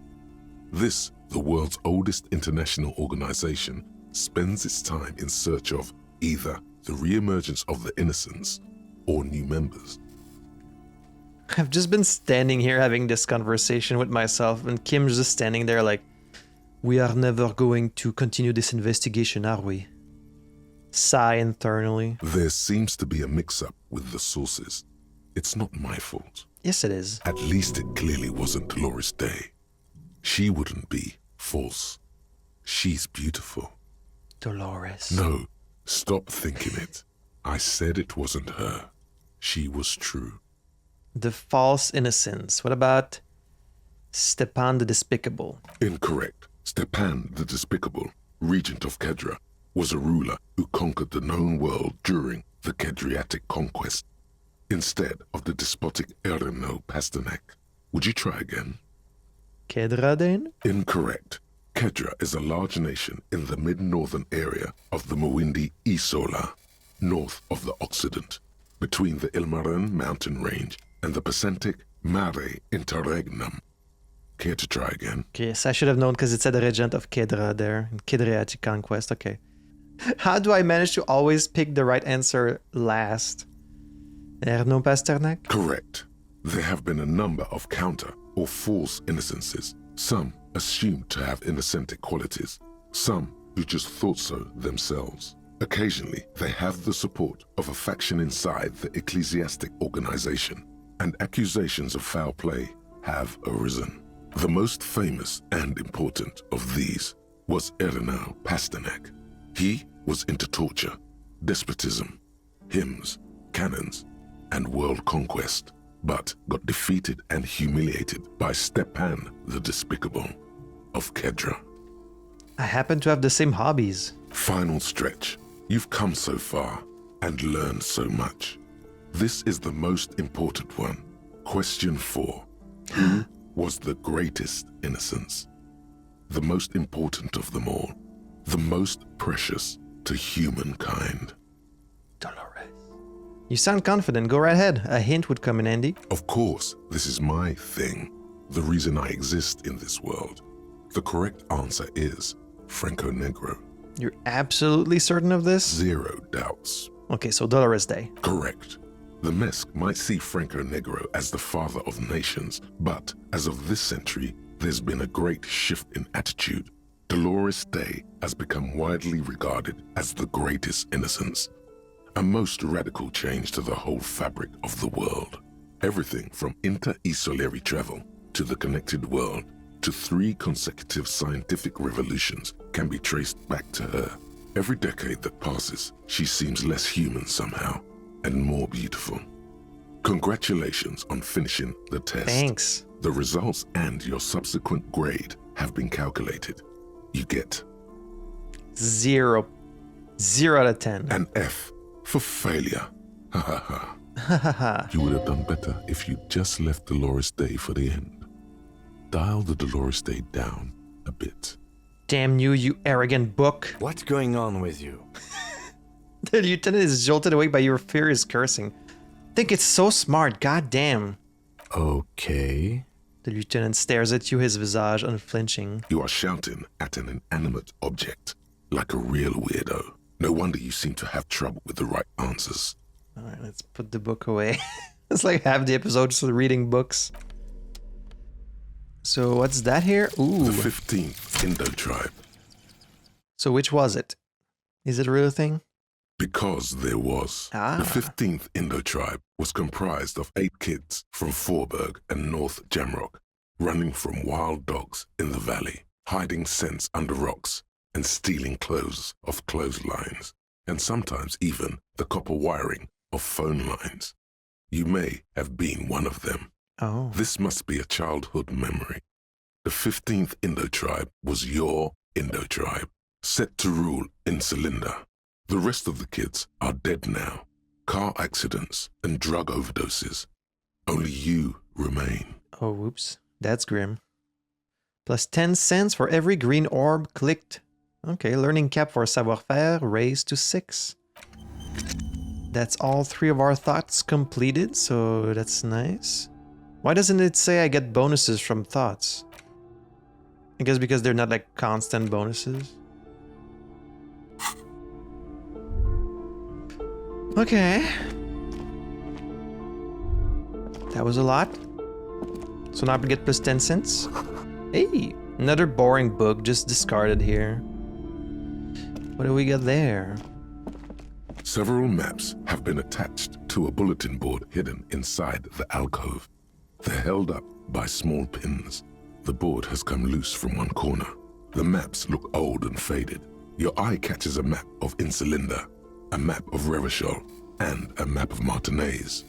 This, the world's oldest international organization, spends its time in search of either the re-emergence of the innocents or new members. I've just been standing here having this conversation with myself, and Kim's just standing there like, we are never going to continue this investigation, are we? Sigh internally. There seems to be a mix-up with the sources. It's not my fault. Yes, it is. At least it clearly wasn't Dolores Day. She wouldn't be false. She's beautiful. Dolores. No, stop thinking it. I said it wasn't her. She was true. The false innocence. What about Stepan the Despicable? Incorrect. Stepan the Despicable, regent of Kedra, was a ruler who conquered the known world during the Kedriatic conquest, instead of the despotic Erno Pasternak. Would you try again? Kedraden? Incorrect. Kedra is a large nation in the mid-northern area of the Mawindi Isola, north of the Occident, between the Ilmarin mountain range and the Pacentic Mare Interregnum. Care to try again? Okay, yes, I should have known because it said the regent of Kedra there. In Kedriatic conquest, okay. How do I manage to always pick the right answer last? Erno Pasternak? Correct. There have been a number of counter or false innocences, some assumed to have innocentic qualities, some who just thought so themselves. Occasionally, they have the support of a faction inside the ecclesiastic organization, and accusations of foul play have arisen. The most famous and important of these was Erno Pasternak. He was into torture, despotism, hymns, cannons, and world conquest, but got defeated and humiliated by Stepan the Despicable of Kedra. I happen to have the same hobbies. Final stretch. You've come so far and learned so much. This is the most important one. Question 4. Who was the greatest innocence? The most important of them all. The most precious to humankind. Dolores. You sound confident. Go right ahead. A hint would come in handy. Of course, this is my thing. The reason I exist in this world. The correct answer is Franco Negro. You're absolutely certain of this? 0 doubts. Okay, so Dolores Day. Correct. The Mesk might see Franco Negro as the father of nations, but as of this century, there's been a great shift in attitude. Dolores Day has become widely regarded as the greatest innocence. A most radical change to the whole fabric of the world. Everything from inter-esolary travel to the connected world to 3 consecutive scientific revolutions can be traced back to her. Every decade that passes, she seems less human somehow and more beautiful. Congratulations on finishing the test. Thanks. The results and your subsequent grade have been calculated. You get 0. 0 out of 10. an F for failure. Ha ha ha. You would have done better if you just left Dolores Day for the end. Dial the Dolores Day down a bit. Damn you, you arrogant book. What's going on with you? The lieutenant is jolted awake by your furious cursing. Think it's so smart, goddamn. Okay. The lieutenant stares at you, his visage unflinching. You are shouting at an inanimate object, like a real weirdo. No wonder you seem to have trouble with the right answers. Alright, let's put the book away. It's like half the episode just reading books. So what's that here? Ooh. The 15th Indo tribe. So which was it? Is it a real thing? Because there was. Ah. The 15th Indo tribe was comprised of 8 kids from Forberg and North Jamrock, running from wild dogs in the valley, hiding scents under rocks, and stealing clothes off clotheslines, and sometimes even the copper wiring of phone lines. You may have been one of them. Oh. This must be a childhood memory. The 15th Indo tribe was your Indo tribe, set to rule in Cylinder. The rest of the kids are dead now. Car accidents and drug overdoses. Only you remain. Oh, whoops. That's grim. Plus 10 cents for every green orb clicked. Okay, learning cap for savoir-faire raised to 6. That's all 3 of our thoughts completed, so that's nice. Why doesn't it say I get bonuses from thoughts? I guess because they're not like constant bonuses. Okay. That was a lot. So now we get plus 10 cents. Hey, another boring book just discarded here. What do we got there? Several maps have been attached to a bulletin board hidden inside the alcove. They're held up by small pins. The board has come loose from one corner. The maps look old and faded. Your eye catches a map of Insulinda, a map of Revachol, and a map of Martinez.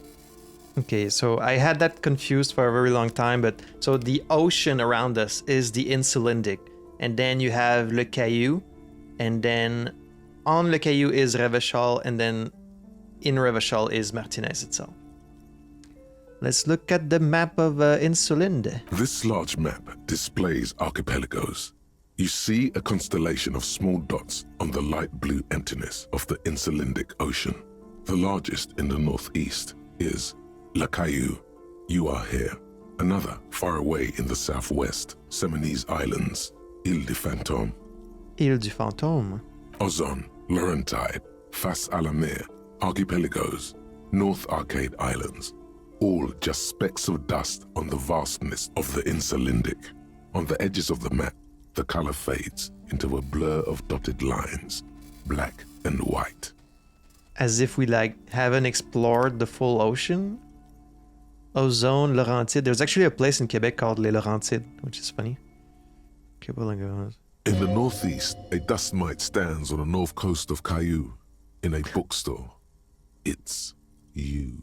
Okay, so I had that confused for a very long time, but so the ocean around us is the Insulindic, and then you have Le Caillou, and then on Le Caillou is Revachol, and then in Revachol is Martinez itself. Let's look at the map of Insulinde. This large map displays archipelagos. You see a constellation of small dots on the light blue emptiness of the Insulindic Ocean. The largest in the northeast is Le Caillou. You are here. Another far away in the southwest, Seminese Islands, Ile du Fantôme. Ile du Fantôme. Ozon, Laurentide, Face à la Mer, Archipelagos, North Arcade Islands, all just specks of dust on the vastness of the Insulindic. On the edges of the map, the color fades into a blur of dotted lines, black and white. As if we haven't explored the full ocean. Ozone, Laurentide. There's actually a place in Quebec called Les Laurentides, which is funny. In the northeast, a dust mite stands on the north coast of Caillou in a bookstore. It's you.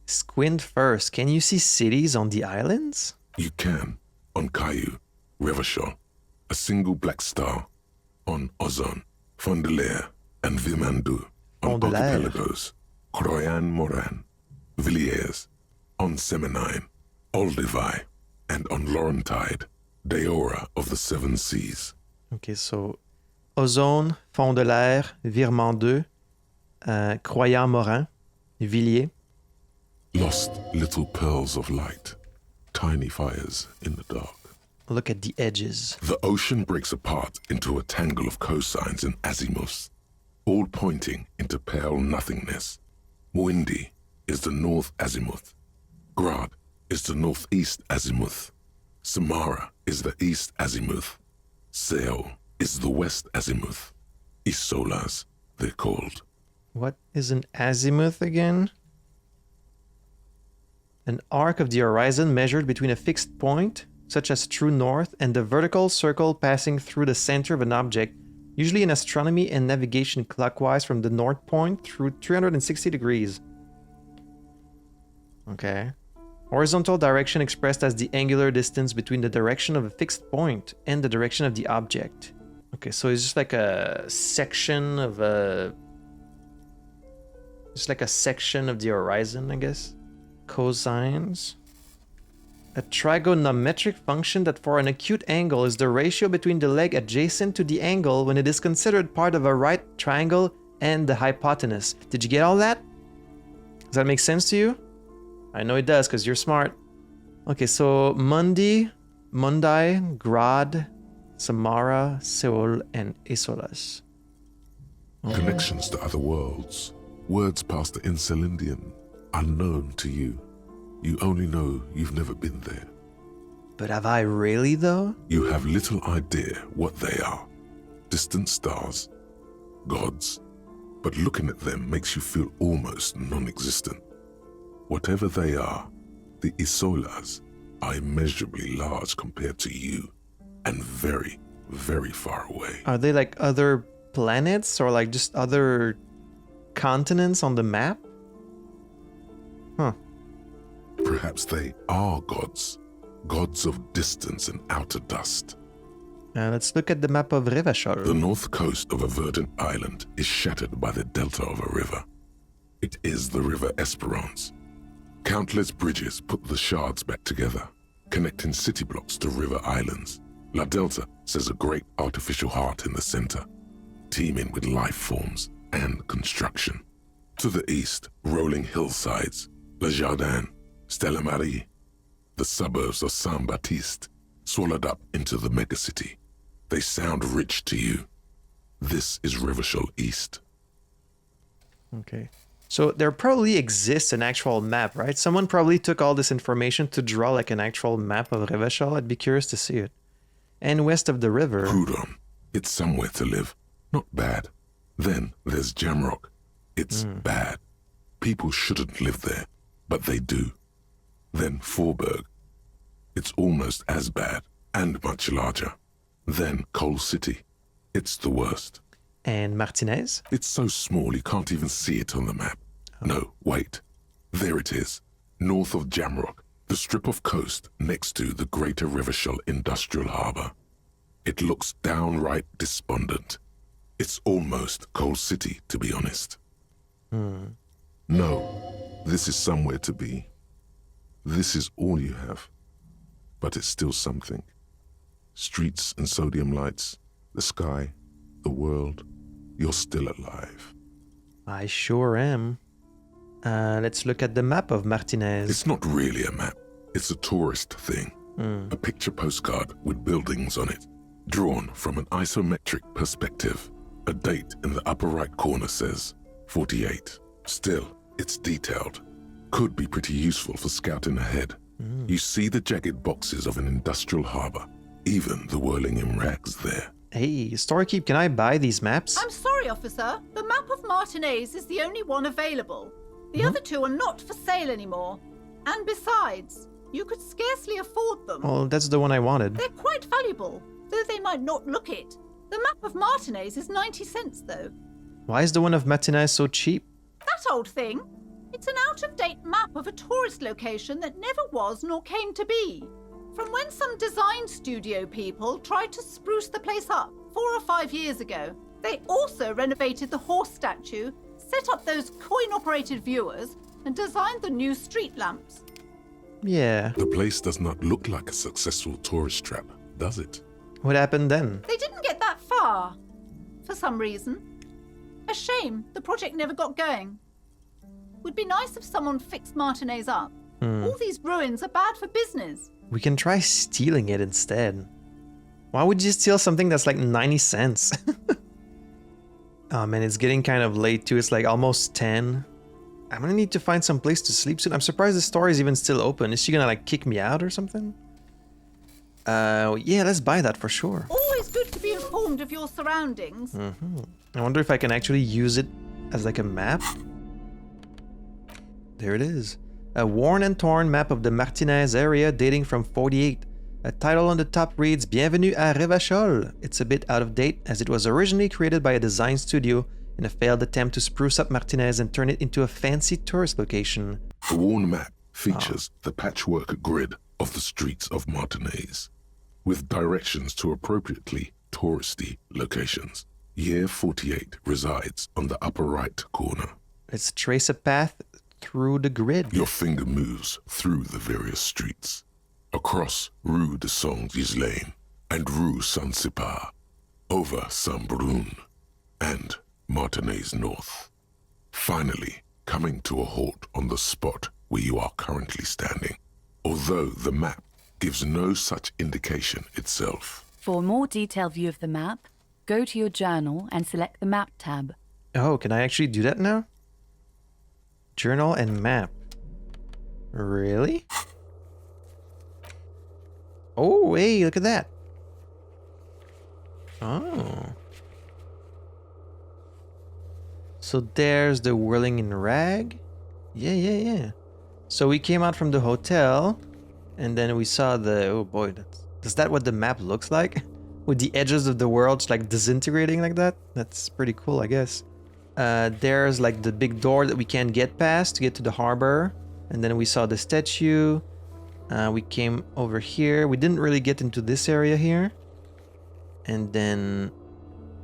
Squint first. Can you see cities on the islands? You can, on Caillou, Revachol, a single black star, on Ozon, Fond de l'Air, and Vilmandu, on Fond de l'Air. Archipelagos, Croyan-Moran, Villiers, on Seminine, Olduvai, and on Laurentide, Deora of the Seven Seas. Okay, so Ozone, Fond de l'Air, Virement 2, Croyan-Morin, Villiers. Lost little pearls of light, tiny fires in the dark. Look at the edges. The ocean breaks apart into a tangle of cosines and azimuths, all pointing into pale nothingness. Mwindi is the north azimuth. Grad is the northeast azimuth. Samara is the east azimuth. Seo is the west azimuth. Isolas, they're called. What is an azimuth again? An arc of the horizon measured between a fixed point, such as true north, and the vertical circle passing through the center of an object, usually in astronomy and navigation clockwise from the north point through 360 degrees. Okay. Horizontal direction expressed as the angular distance between the direction of a fixed point and the direction of the object. Okay, so it's just like a section of a... Just like a section of the horizon, I guess. Cosines. A trigonometric function that for an acute angle is the ratio between the leg adjacent to the angle when it is considered part of a right triangle and the hypotenuse. Did you get all that? Does that make sense to you? I know it does because you're smart. Okay, so Mundai, Grad, Samara, Seoul, and Isolas. Connections to other worlds. Words past the Insulindian. Unknown to you. You only know you've never been there. But have I really, though? You have little idea what they are. Distant stars. Gods. But looking at them makes you feel almost non-existent. Whatever they are, the Isolas are immeasurably large compared to you. And very, very far away. Are they like other planets or like just other continents on the map? Huh. Perhaps they are gods. Gods of distance and outer dust. Let's look at the map of The Revachol. north coast of a verdant island is shattered by the delta of a river. It is the river Esperance. Countless bridges put the shards back together, connecting city blocks to river islands. La Delta says a great artificial heart in the center, teeming with life forms and construction. To the east, rolling hillsides, Le Jardin, Stella Marie, the suburbs of Saint-Baptiste, swallowed up into the megacity. They sound rich to you. This is Revachol East. Okay. So there probably exists an actual map, right? Someone probably took all this information to draw like an actual map of Revachol. I'd be curious to see it. And west of the river... Prud'homme, it's somewhere to live. Not bad. Then there's Jamrock. It's bad. People shouldn't live there, but they do. Then Forberg. It's almost as bad, and much larger. Then Coal City. It's the worst. And Martinez? It's so small you can't even see it on the map. No, wait. There it is. North of Jamrock, the strip of coast next to the Greater Revachol Industrial Harbour. It looks downright despondent. It's almost Coal City, to be honest. No, this is somewhere to be. This is all you have. But it's still something. Streets and sodium lights, the sky, the world. You're still alive. I sure am. Let's look at the map of Martinez. It's not really a map. It's a tourist thing. A picture postcard with buildings on it, drawn from an isometric perspective. A date in the upper right corner says 48. Still, it's detailed. Could be pretty useful for scouting ahead. You see the jagged boxes of an industrial harbor, even the whirling in rags there. Hey, Storekeep, can I buy these maps? I'm sorry, officer. The map of Martinez is the only one available. The other two are not for sale anymore. And besides, you could scarcely afford them. Well, that's the one I wanted. They're quite valuable, though they might not look it. The map of Martinez is 90 cents, though. Why is the one of Martinez so cheap? That old thing. It's an out-of-date map of a tourist location that never was nor came to be. From when some design studio people tried to spruce the place up 4 or 5 years ago. They also renovated the horse statue, set up those coin-operated viewers, and designed the new street lamps. Yeah. The place does not look like a successful tourist trap, does it? What happened then? They didn't get that far, for some reason. A shame the project never got going. Would be nice if someone fixed Martinez up. All these ruins are bad for business. We can try stealing it instead. Why would you steal something that's like 90 cents? Oh man, it's getting kind of late too. It's like almost 10. I'm gonna need to find some place to sleep soon. I'm surprised the store is even still open. Is she gonna like kick me out or something? Yeah, let's buy that for sure. Always good to be informed of your surroundings. I wonder if I can actually use it as like a map. There it is. A worn and torn map of the Martinez area dating from 48. A title on the top reads Bienvenue à Revachol. It's a bit out of date as it was originally created by a design studio in a failed attempt to spruce up Martinez and turn it into a fancy tourist location. The worn map features the patchwork grid of the streets of Martinez, with directions to appropriately touristy locations. Year 48 resides on the upper right corner. Let's trace a path through the grid. Your finger moves through the various streets, across Rue de Saint-Ghislain and Rue Saint-Sipar, over Saint-Brun and Martinez North, finally coming to a halt on the spot where you are currently standing, although the map gives no such indication itself. For a more detailed view of the map, go to your journal and select the Map tab. Oh, can I actually do that now? Journal and map. Really? Oh, hey, look at that. Oh. So there's the whirling in rag. Yeah. So we came out from the hotel, and then we saw the... Oh boy, is that what the map looks like? With the edges of the world like disintegrating like that? That's pretty cool, I guess. There's like the big door that we can't get past to get to the harbor. And then we saw the statue. We came over here. We didn't really get into this area here. And then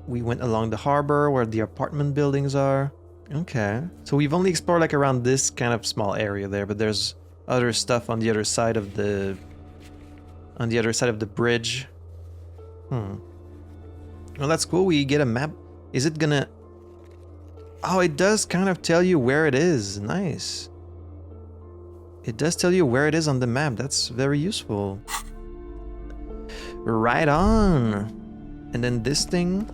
we went along the harbor where the apartment buildings are. Okay. So we've only explored like around this kind of small area there, but there's other stuff on the other side of the bridge. Well, that's cool. We get a map. Is it gonna... Oh, it does kind of tell you where it is. Nice. It does tell you where it is on the map. That's very useful. Right on. And then this thing.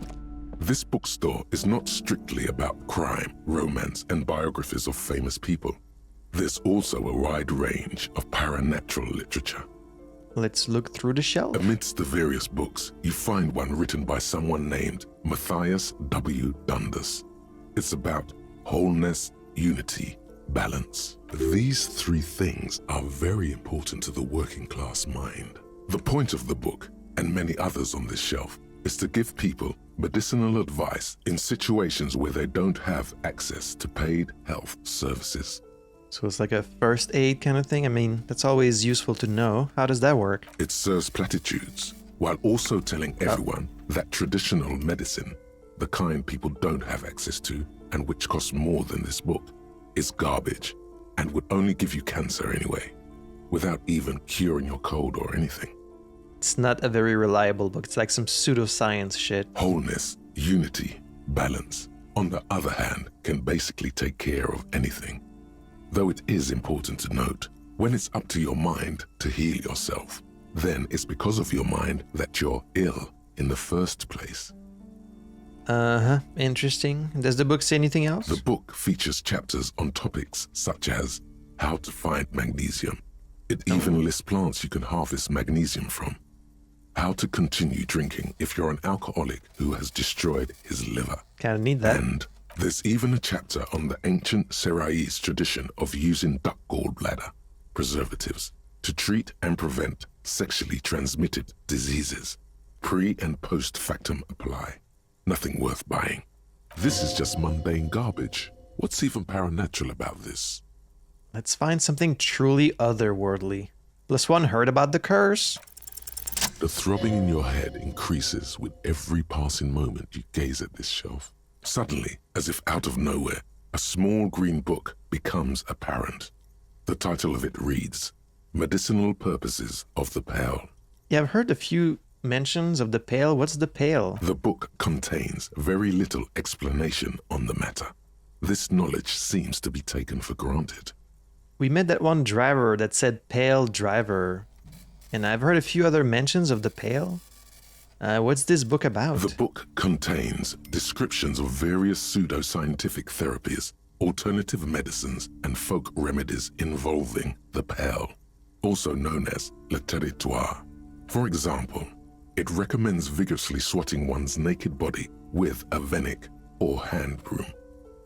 This bookstore is not strictly about crime, romance, and biographies of famous people. There's also a wide range of paranatural literature. Let's look through the shelf. Amidst the various books, you find one written by someone named Matthias W. Dundas. It's about wholeness, unity, balance. These three things are very important to the working class mind. The point of the book, and many others on this shelf, is to give people medicinal advice in situations where they don't have access to paid health services. So it's like a first aid kind of thing? I mean, that's always useful to know. How does that work? It serves platitudes, while also telling everyone that traditional medicine, the kind people don't have access to, and which costs more than this book, is garbage, and would only give you cancer anyway, without even curing your cold or anything. It's not a very reliable book. It's like some pseudoscience shit. Wholeness, unity, balance, on the other hand, can basically take care of anything. Though it is important to note, when it's up to your mind to heal yourself, then it's because of your mind that you're ill in the first place. Interesting. Does the book say anything else? The book features chapters on topics such as how to find magnesium. It even lists plants you can harvest magnesium from. How to continue drinking if you're an alcoholic who has destroyed his liver. Kinda need that. And there's even a chapter on the ancient Seraïs tradition of using duck gallbladder preservatives to treat and prevent sexually transmitted diseases. Pre and post factum apply. Nothing worth buying. This is just mundane garbage. What's even paranatural about this? Let's find something truly otherworldly. Plus one heard about the curse. The throbbing in your head increases with every passing moment you gaze at this shelf. Suddenly, as if out of nowhere, a small green book becomes apparent. The title of it reads, Medicinal Purposes of the Pale. Yeah, I've heard a few mentions of the pale. What's the pale? The book contains very little explanation on the matter. This knowledge seems to be taken for granted. We met that one driver that said pale driver. And I've heard a few other mentions of the pale. What's this book about? The book contains descriptions of various pseudoscientific therapies, alternative medicines, and folk remedies involving the pale, also known as le territoire. For example, it recommends vigorously swatting one's naked body with a venik or hand broom.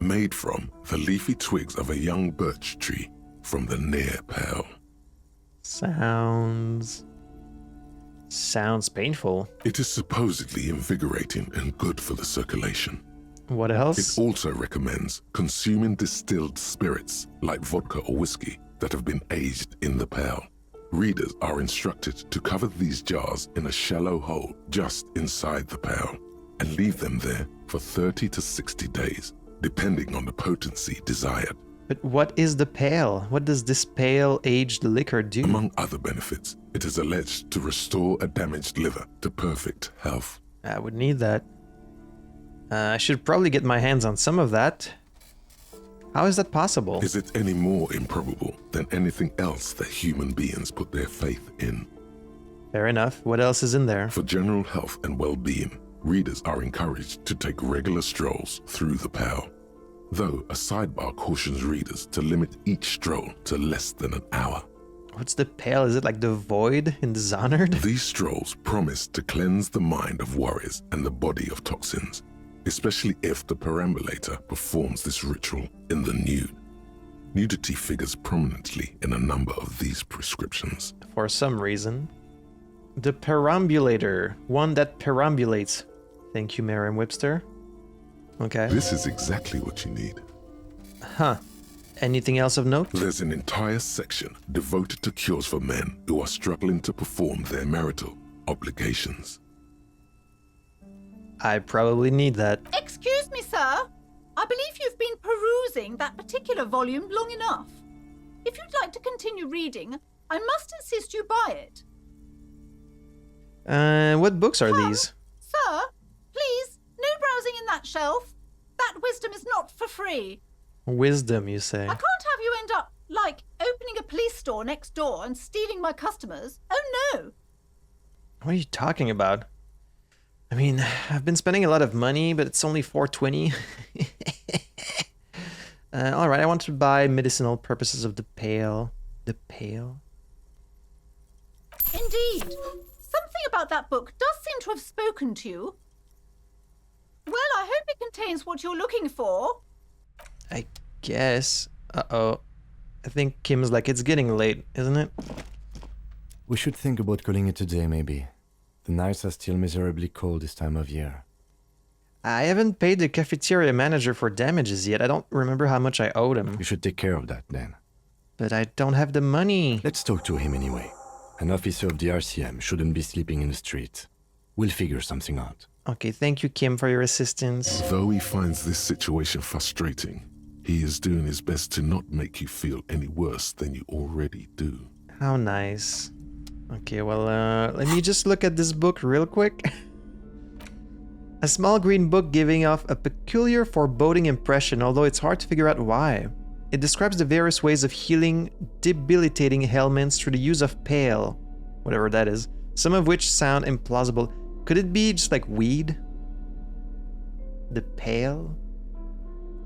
made from the leafy twigs of a young birch tree from the near pail. Sounds painful. It is supposedly invigorating and good for the circulation. What It else? also recommends consuming distilled spirits like vodka or whiskey that have been aged in the pail. Readers are instructed to cover these jars in a shallow hole just inside the pail and leave them there for 30 to 60 days, depending on the potency desired. But what is the pale? What does this pale aged liquor do? Among other benefits, it is alleged to restore a damaged liver to perfect health. I would need that. I should probably get my hands on some of that. How is that possible? Is it any more improbable than anything else that human beings put their faith in? Fair enough. What else is in there? For general health and well-being, readers are encouraged to take regular strolls through the pail, though a sidebar cautions readers to limit each stroll to less than an hour. What's the pale? Is it like the void in Dishonored? These strolls promise to cleanse the mind of worries and the body of toxins, especially if the perambulator performs this ritual in the nude. Nudity figures prominently in a number of these prescriptions. For some reason. The perambulator. One that perambulates. Thank you, Merriam-Webster. Okay. This is exactly what you need. Huh. Anything else of note? There's an entire section devoted to cures for men who are struggling to perform their marital obligations. I probably need that. Excuse me, sir. I believe you've been perusing that particular volume long enough. If you'd like to continue reading, I must insist you buy it. What books are these? Sir, please, no browsing in that shelf. That wisdom is not for free. Wisdom, you say? I can't have you end up, like, opening a police store next door and stealing my customers. Oh, no. What are you talking about? I mean, I've been spending a lot of money, but it's only $4.20. All right, I want to buy medicinal purposes of the pale. The pale? Indeed. Something about that book does seem to have spoken to you. Well, I hope it contains what you're looking for. I guess. Uh-oh. I think Kim's like, it's getting late, isn't it? We should think about calling it a day, maybe. The nights are still miserably cold this time of year. I haven't paid the cafeteria manager for damages yet. I don't remember how much I owed him. You should take care of that, then. But I don't have the money. Let's talk to him anyway. An officer of the RCM shouldn't be sleeping in the street. We'll figure something out. Okay, thank you, Kim, for your assistance. Though he finds this situation frustrating, he is doing his best to not make you feel any worse than you already do. How nice. Okay, well, let me just look at this book real quick. A small green book giving off a peculiar foreboding impression, although it's hard to figure out why. It describes the various ways of healing debilitating ailments through the use of pale, whatever that is, some of which sound implausible. Could it be just like weed? The pale?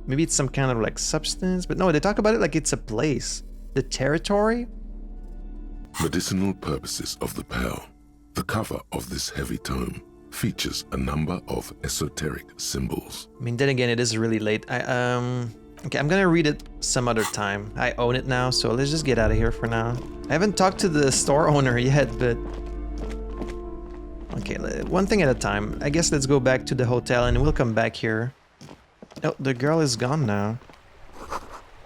Maybe it's some kind of like substance, but no, they talk about it like it's a place. The territory? Medicinal purposes of the pale. The cover of this heavy tome features a number of esoteric symbols. I mean, then again, it is really late. Okay, I'm gonna read it some other time. I own it now, so let's just get out of here for now. I haven't talked to the store owner yet, but... Okay, one thing at a time. I guess let's go back to the hotel and we'll come back here. Oh, the girl is gone now.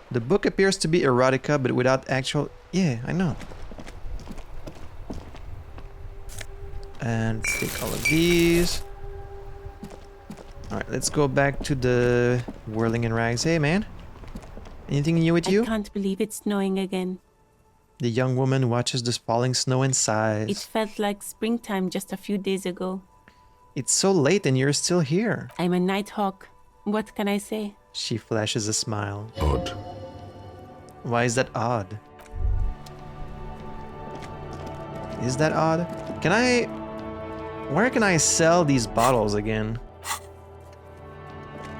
The book appears to be erotica, but without actual... Yeah, I know. And let's take all of these. Alright, let's go back to the whirling in rags. Hey, man. Anything new with you? I can't believe it's snowing again. The young woman watches the falling snow and sighs. It felt like springtime just a few days ago. It's so late and you're still here. I'm a night hawk. What can I say? She flashes a smile. Odd. Why is that odd? Is that odd? Can I... Where can I sell these bottles again?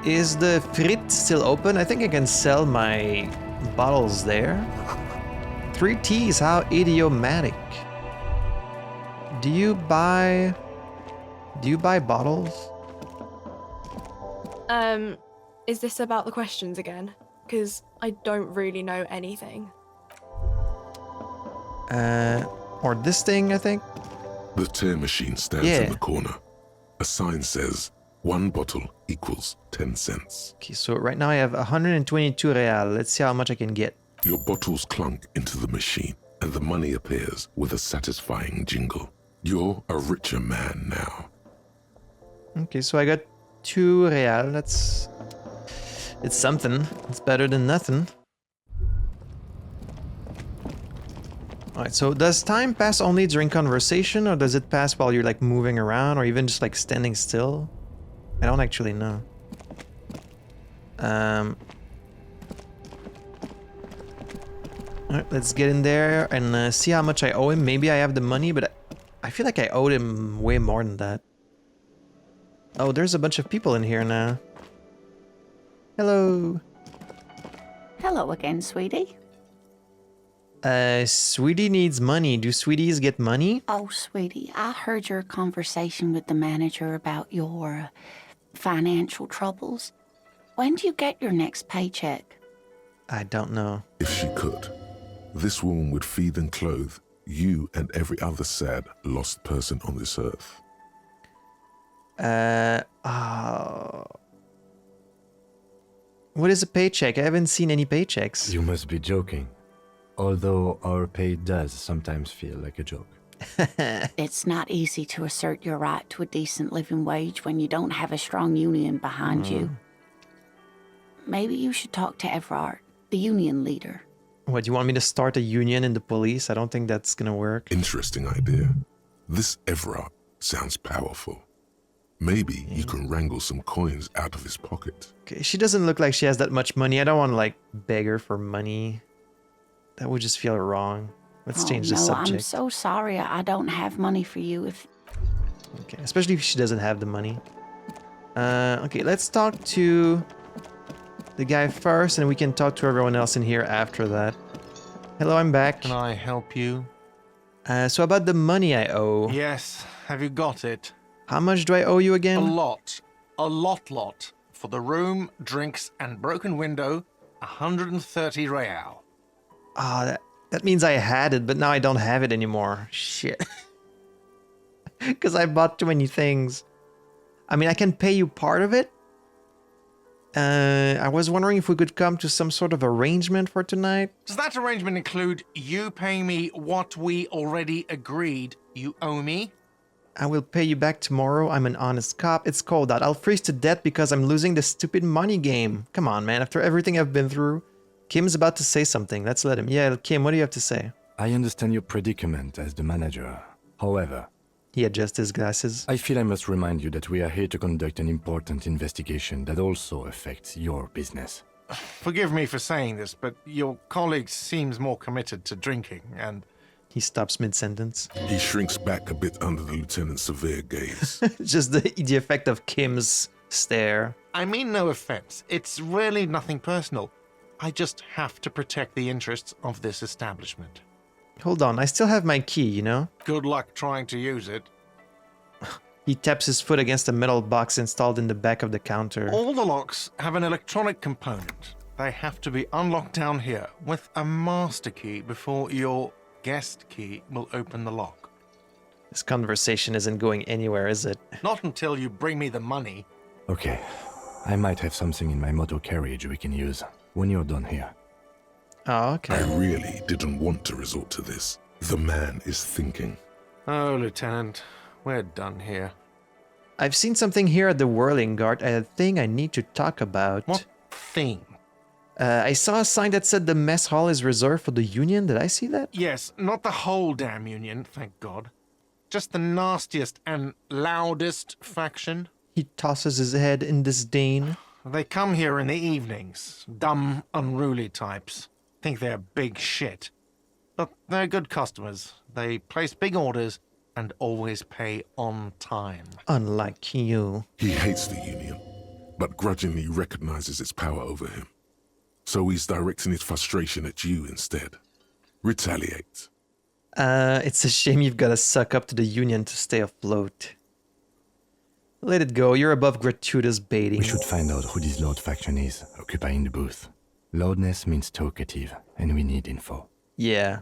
Is the frit still open? I think I can sell my bottles there. 3 T's, how idiomatic. Do you buy bottles? Is this about the questions again? Because I don't really know anything. Or this thing, I think. The tear machine stands Yeah. in the corner. A sign says 1 bottle equals 10 cents. Okay, so right now I have 122 real. Let's see how much I can get. Your bottles clunk into the machine, and the money appears with a satisfying jingle. You're a richer man now. Okay, so I got 2 real. It's something. It's better than nothing. Alright, so does time pass only during conversation, or does it pass while you're like moving around, or even just like standing still? I don't actually know. Alright, let's get in there and see how much I owe him. Maybe I have the money, but I feel like I owed him way more than that. Oh, there's a bunch of people in here now. Hello. Hello again, sweetie. Sweetie needs money. Do sweeties get money? Oh, sweetie, I heard your conversation with the manager about your financial troubles. When do you get your next paycheck? I don't know. If she could, this woman would feed and clothe you and every other sad, lost person on this earth. What is a paycheck? I haven't seen any paychecks. You must be joking. Although our pay does sometimes feel like a joke. It's not easy to assert your right to a decent living wage when you don't have a strong union behind you. Maybe you should talk to Everard, the union leader. What, you want me to start a union in the police? I don't think that's gonna work. Interesting idea. This Everard sounds powerful. Maybe you can wrangle some coins out of his pocket. Okay, she doesn't look like she has that much money. I don't want to like beg her for money. That would just feel wrong. Let's change the subject. I'm so sorry. I don't have money for you. Okay, especially if she doesn't have the money. Okay, let's talk to the guy first, and we can talk to everyone else in here after that. Hello, I'm back. Can I help you? So about the money I owe. Yes. Have you got it? How much do I owe you again? A lot. A lot. For the room, drinks, and broken window, 130 real. Ah, that means I had it, but now I don't have it anymore. Shit. Because I bought too many things. I mean, I can pay you part of it. I was wondering if we could come to some sort of arrangement for tonight. Does that arrangement include you paying me what we already agreed you owe me? I will pay you back tomorrow. I'm an honest cop. It's cold out. I'll freeze to death because I'm losing this stupid money game. Come on, man. After everything I've been through. Kim's about to say something. Let's let him. Yeah, Kim, what do you have to say? I understand your predicament as the manager. However, He adjusts his glasses. I feel I must remind you that we are here to conduct an important investigation that also affects your business. Forgive me for saying this, but your colleague seems more committed to drinking, and... He stops mid-sentence. He shrinks back a bit under the lieutenant's severe gaze. Just the effect of Kim's stare. I mean no offense. It's really nothing personal. I just have to protect the interests of this establishment. Hold on, I still have my key, you know? Good luck trying to use it. He taps his foot against a metal box installed in the back of the counter. All the locks have an electronic component. They have to be unlocked down here with a master key before your guest key will open the lock. This conversation isn't going anywhere, is it? Not until you bring me the money. Okay, I might have something in my motor carriage we can use when you're done here. Oh, okay. I really didn't want to resort to this. The man is thinking. Oh, Lieutenant, we're done here. I've seen something here at the Whirling Guard, a thing I need to talk about. What thing? I saw a sign that said the mess hall is reserved for the Union. Did I see that? Yes, not the whole damn Union, thank God. Just the nastiest and loudest faction. He tosses his head in disdain. They come here in the evenings. Dumb, unruly types. Think they're big shit. But they're good customers. They place big orders and always pay on time. Unlike you. He hates the Union, but grudgingly recognizes its power over him. So he's directing his frustration at you instead. Retaliate. It's a shame you've got to suck up to the Union to stay afloat. Let it go. You're above gratuitous baiting. We should find out who this Lord faction is, occupying the booth. Loudness means talkative, and we need info. Yeah.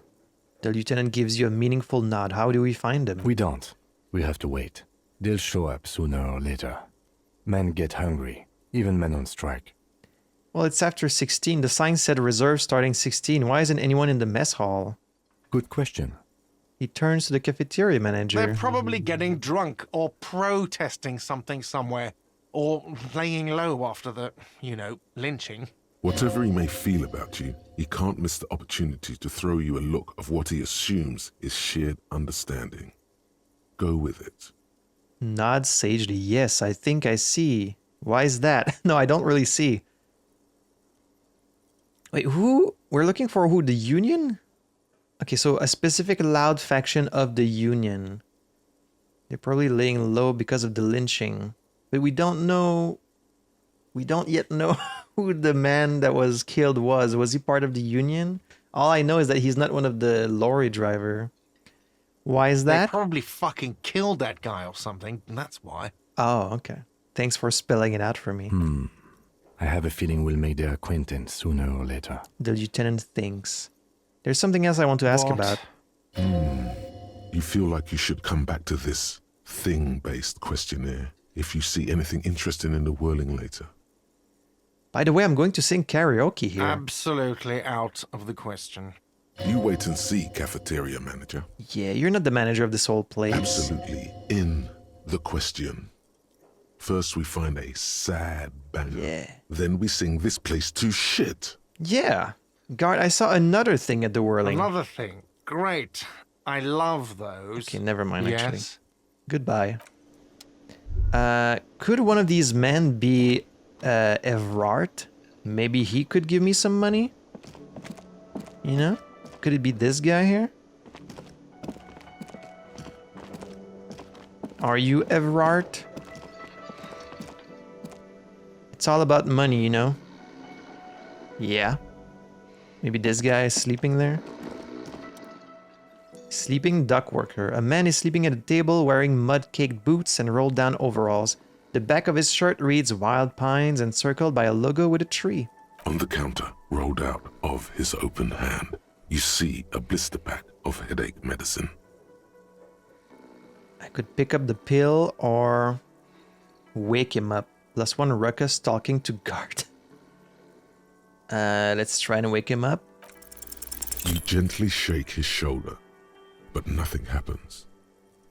The lieutenant gives you a meaningful nod. How do we find them? We don't. We have to wait. They'll show up sooner or later. Men get hungry, even men on strike. Well, it's after 16. The sign said reserve starting 16. Why isn't anyone in the mess hall? Good question. He turns to the cafeteria manager. They're probably getting drunk or protesting something somewhere. Or laying low after the, lynching. Whatever he may feel about you, he can't miss the opportunity to throw you a look of what he assumes is shared understanding. Go with it. Nods sagely. Yes, I think I see. Why is that? No, I don't really see. Wait, who? We're looking for who? The Union? Okay, so a specific loud faction of the Union. They're probably laying low because of the lynching. But we don't know... We don't yet know who the man that was killed was. Was he part of the Union? All I know is that he's not one of the lorry driver. Why is that? They probably fucking killed that guy or something, and that's why. Oh, okay. Thanks for spelling it out for me. I have a feeling we'll make their acquaintance sooner or later. The lieutenant thinks. There's something else I want to ask What? about. You feel like you should come back to this thing-based questionnaire if you see anything interesting in the whirling later. By the way, I'm going to sing karaoke here. Absolutely out of the question. You wait and see, cafeteria manager. Yeah, you're not the manager of this whole place. Absolutely in the question. First we find a sad banger. Yeah. Then we sing this place to shit. Yeah. Guard, I saw another thing at the whirling. Another thing. Great. I love those. Okay, never mind, actually. Yes. Goodbye. Could one of these men be Evrart? Maybe he could give me some money? You know? Could it be this guy here? Are you Evrart? It's all about money, you know? Yeah. Maybe this guy is sleeping there? Sleeping dock worker. A man is sleeping at a table wearing mud-caked boots and rolled-down overalls. The back of his shirt reads Wild Pines encircled by a logo with a tree. On the counter, rolled out of his open hand, you see a blister pack of headache medicine. I could pick up the pill or wake him up. +1 ruckus talking to guard. Let's try and wake him up. You gently shake his shoulder, but nothing happens.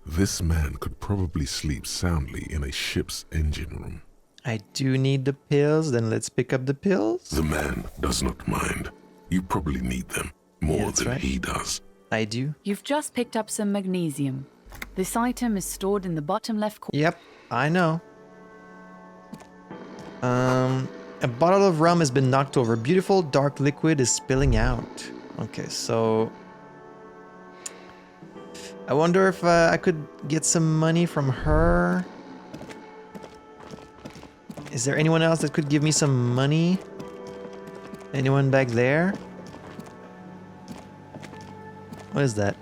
This man could probably sleep soundly in a ship's engine room. I do need the pills, then let's pick up the pills. The man does not mind. You probably need them more That's than right. he does. I do. You've just picked up some magnesium. This item is stored in the bottom left corner. Yep, I know. A bottle of rum has been knocked over. Beautiful dark liquid is spilling out. Okay, so... I wonder if I could get some money from her. Is there anyone else that could give me some money? Anyone back there? What is that?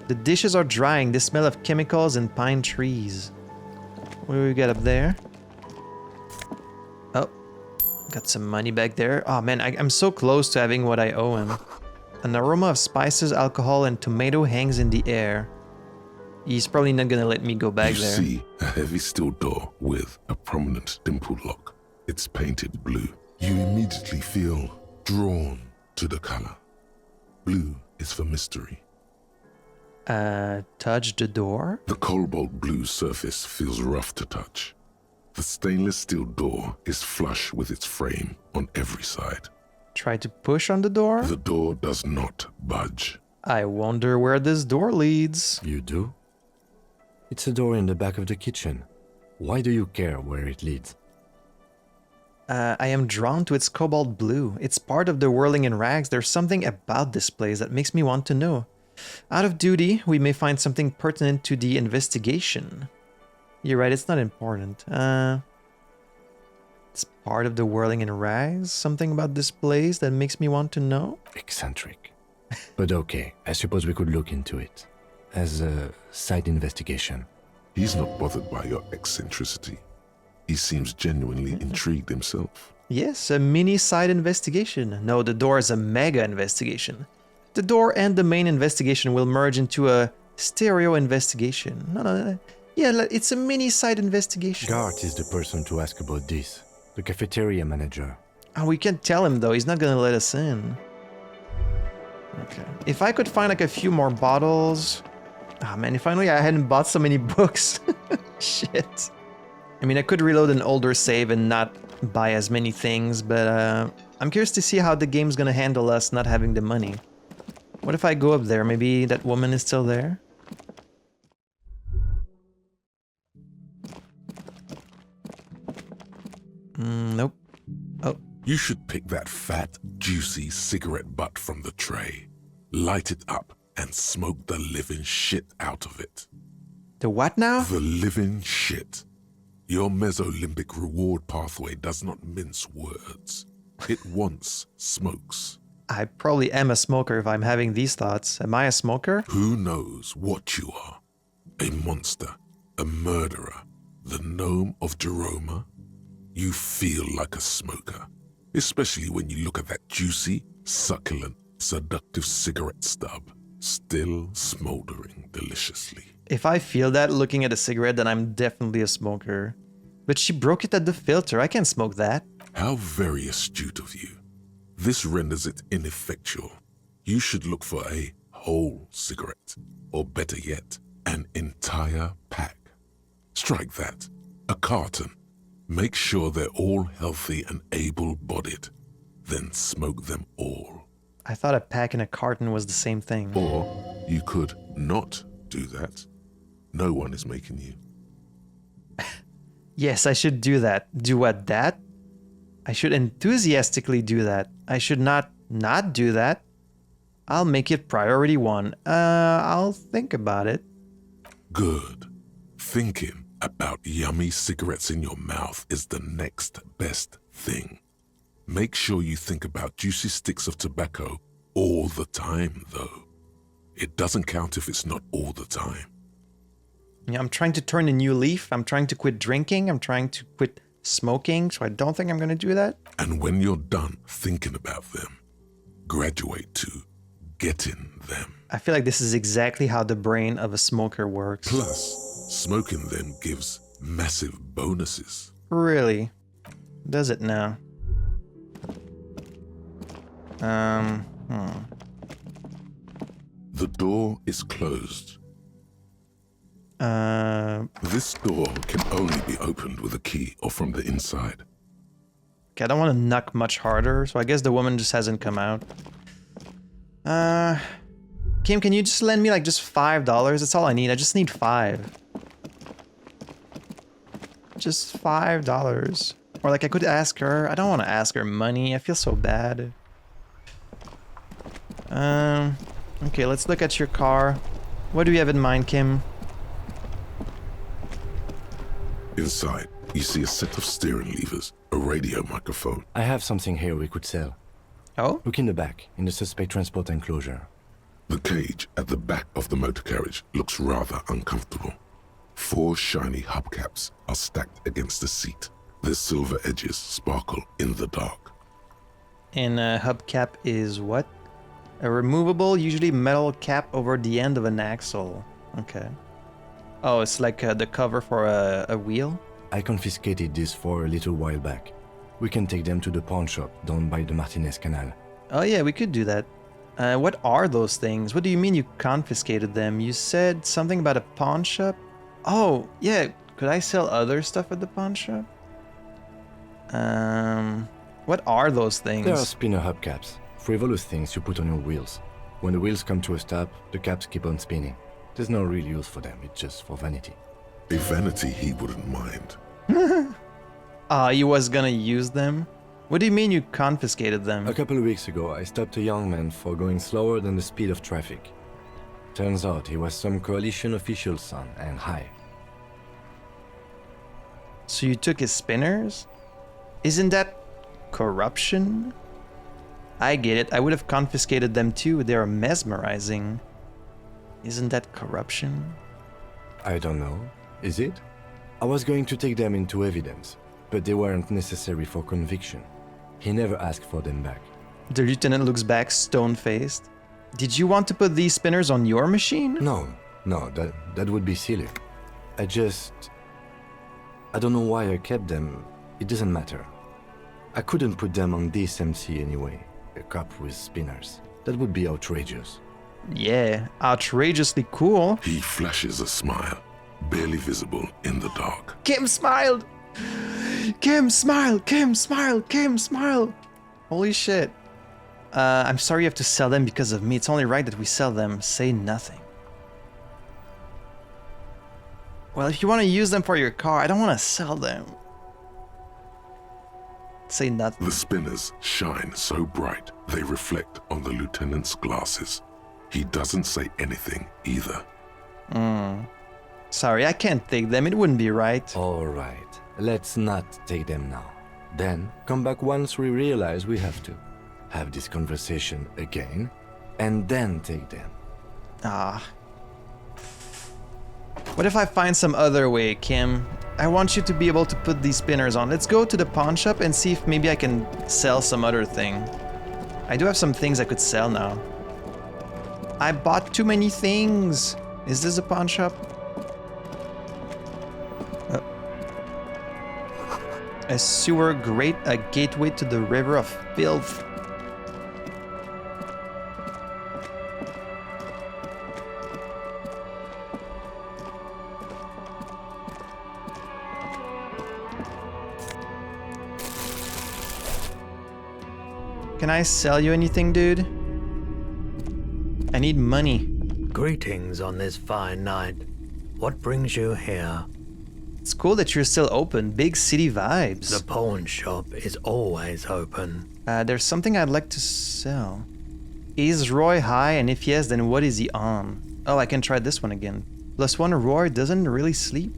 The dishes are drying. They smell of chemicals and pine trees. What do we got up there? Oh, got some money back there. Oh man, I'm so close to having what I owe him. An aroma of spices, alcohol, and tomato hangs in the air. He's probably not gonna let me go back You there. see a heavy steel door with a prominent dimple lock. It's painted blue. You immediately feel drawn to the color. Blue is for mystery. Touch the door? The cobalt blue surface feels rough to touch. The stainless steel door is flush with its frame on every side. Try to push on the door? The door does not budge. I wonder where this door leads. You do? It's a door in the back of the kitchen. Why do you care where it leads? I am drawn to its cobalt blue. It's part of the whirling in rags. There's something about this place that makes me want to know. Out of duty, we may find something pertinent to the investigation. You're right, it's not important. It's part of the whirling in rags. Something about this place that makes me want to know. Eccentric. But okay, I suppose we could look into it. As a side investigation. He's not bothered by your eccentricity. He seems genuinely intrigued himself. Yes, a mini side investigation. No, the door is a mega investigation. The door and the main investigation will merge into a stereo investigation. No. Yeah, it's a mini side investigation. Gart is the person to ask about this. The cafeteria manager. Oh, we can't tell him though. He's not gonna let us in. Okay. If I could find like a few more bottles. Ah, man, if only I hadn't bought so many books. Shit. I mean, I could reload an older save and not buy as many things, but I'm curious to see how the game's gonna handle us not having the money. What if I go up there? Maybe that woman is still there? Nope. Oh. You should pick that fat, juicy cigarette butt from the tray, light it up, and smoke the living shit out of it. The what now? The living shit. Your mesolimbic reward pathway does not mince words. It wants smokes. I probably am a smoker if I'm having these thoughts. Am I a smoker? Who knows what you are? A monster, a murderer, the gnome of Jeroma? You feel like a smoker, especially when you look at that juicy, succulent, seductive cigarette stub, still smoldering deliciously. If I feel that looking at a cigarette, then I'm definitely a smoker. But she broke it at the filter. I can't smoke that. How very astute of you. This renders it ineffectual. You should look for a whole cigarette, or better yet, an entire pack. Strike that, a carton. Make sure they're all healthy and able-bodied. Then smoke them all. I thought a pack and a carton was the same thing. Or you could not do that. No one is making you. Yes, I should do that. Do what, that? I should enthusiastically do that. I should not do that. I'll make it priority 1. I'll think about it. Good. Thinking about yummy cigarettes in your mouth is the next best thing. Make sure you think about juicy sticks of tobacco all the time, though. It doesn't count if it's not all the time. Yeah, I'm trying to turn a new leaf. I'm trying to quit drinking. I'm trying to quit smoking, so I don't think I'm going to do that. And when you're done thinking about them, graduate to getting them. I feel like this is exactly how the brain of a smoker works. Plus, smoking them gives massive bonuses. Really? Does it now? The door is closed. This door can only be opened with a key or from the inside. Okay, I don't want to knock much harder, so I guess the woman just hasn't come out. Kim, can you just lend me like just $5? That's all I need. I just need 5. Just $5. Or like I could ask her. I don't want to ask her money. I feel so bad. Okay, let's look at your car. What do you have in mind, Kim? Inside, you see a set of steering levers, a radio microphone. I have something here we could sell. Oh? Look in the back, in the suspect transport enclosure. The cage at the back of the motor carriage looks rather uncomfortable. 4 shiny hubcaps are stacked against the seat. Their silver edges sparkle in the dark. And a hubcap is what? A removable, usually metal cap over the end of an axle. Okay. Oh, it's like the cover for a wheel? I confiscated this for a little while back. We can take them to the pawn shop down by the Martinez Canal. Oh yeah, we could do that. What are those things? What do you mean you confiscated them? You said something about a pawn shop? Oh, yeah. Could I sell other stuff at the pawn shop? What are those things? They are spinner hubcaps, frivolous things you put on your wheels. When the wheels come to a stop, the caps keep on spinning. There's no real use for them, it's just for vanity. A vanity he wouldn't mind. You was gonna use them? What do you mean you confiscated them? A couple of weeks ago, I stopped a young man for going slower than the speed of traffic. Turns out he was some coalition official's son and high. So you took his spinners? Isn't that corruption? I get it. I would have confiscated them too. They're mesmerizing. Isn't that corruption? I don't know. Is it? I was going to take them into evidence, but they weren't necessary for conviction. He never asked for them back. The lieutenant looks back, stone-faced. Did you want to put these spinners on your machine? No, that would be silly. I don't know why I kept them. It doesn't matter. I couldn't put them on this MC anyway. A cop with spinners. That would be outrageous. Yeah, outrageously cool. He flashes a smile, barely visible in the dark. Kim smiled! Kim smiled! Kim smiled! Kim smiled! Holy shit. I'm sorry you have to sell them because of me. It's only right that we sell them. Say nothing. Well, if you want to use them for your car, I don't want to sell them. Say nothing. The spinners shine so bright they reflect on the lieutenant's glasses. He doesn't say anything either. Sorry, I can't take them. It wouldn't be right. All right, let's not take them now. Then come back once we realize we have to. Have this conversation again, and then take them. What if I find some other way, Kim? I want you to be able to put these spinners on. Let's go to the pawn shop and see if maybe I can sell some other thing. I do have some things I could sell now. I bought too many things. Is this a pawn shop? A sewer grate, a gateway to the river of filth. Can I sell you anything, dude? I need money. Greetings on this fine night. What brings you here? It's cool that you're still open. Big city vibes. The pawn shop is always open. There's something I'd like to sell. Is Roy high? And if yes, then what is he on? Oh, I can try this one again. +1 Roy doesn't really sleep.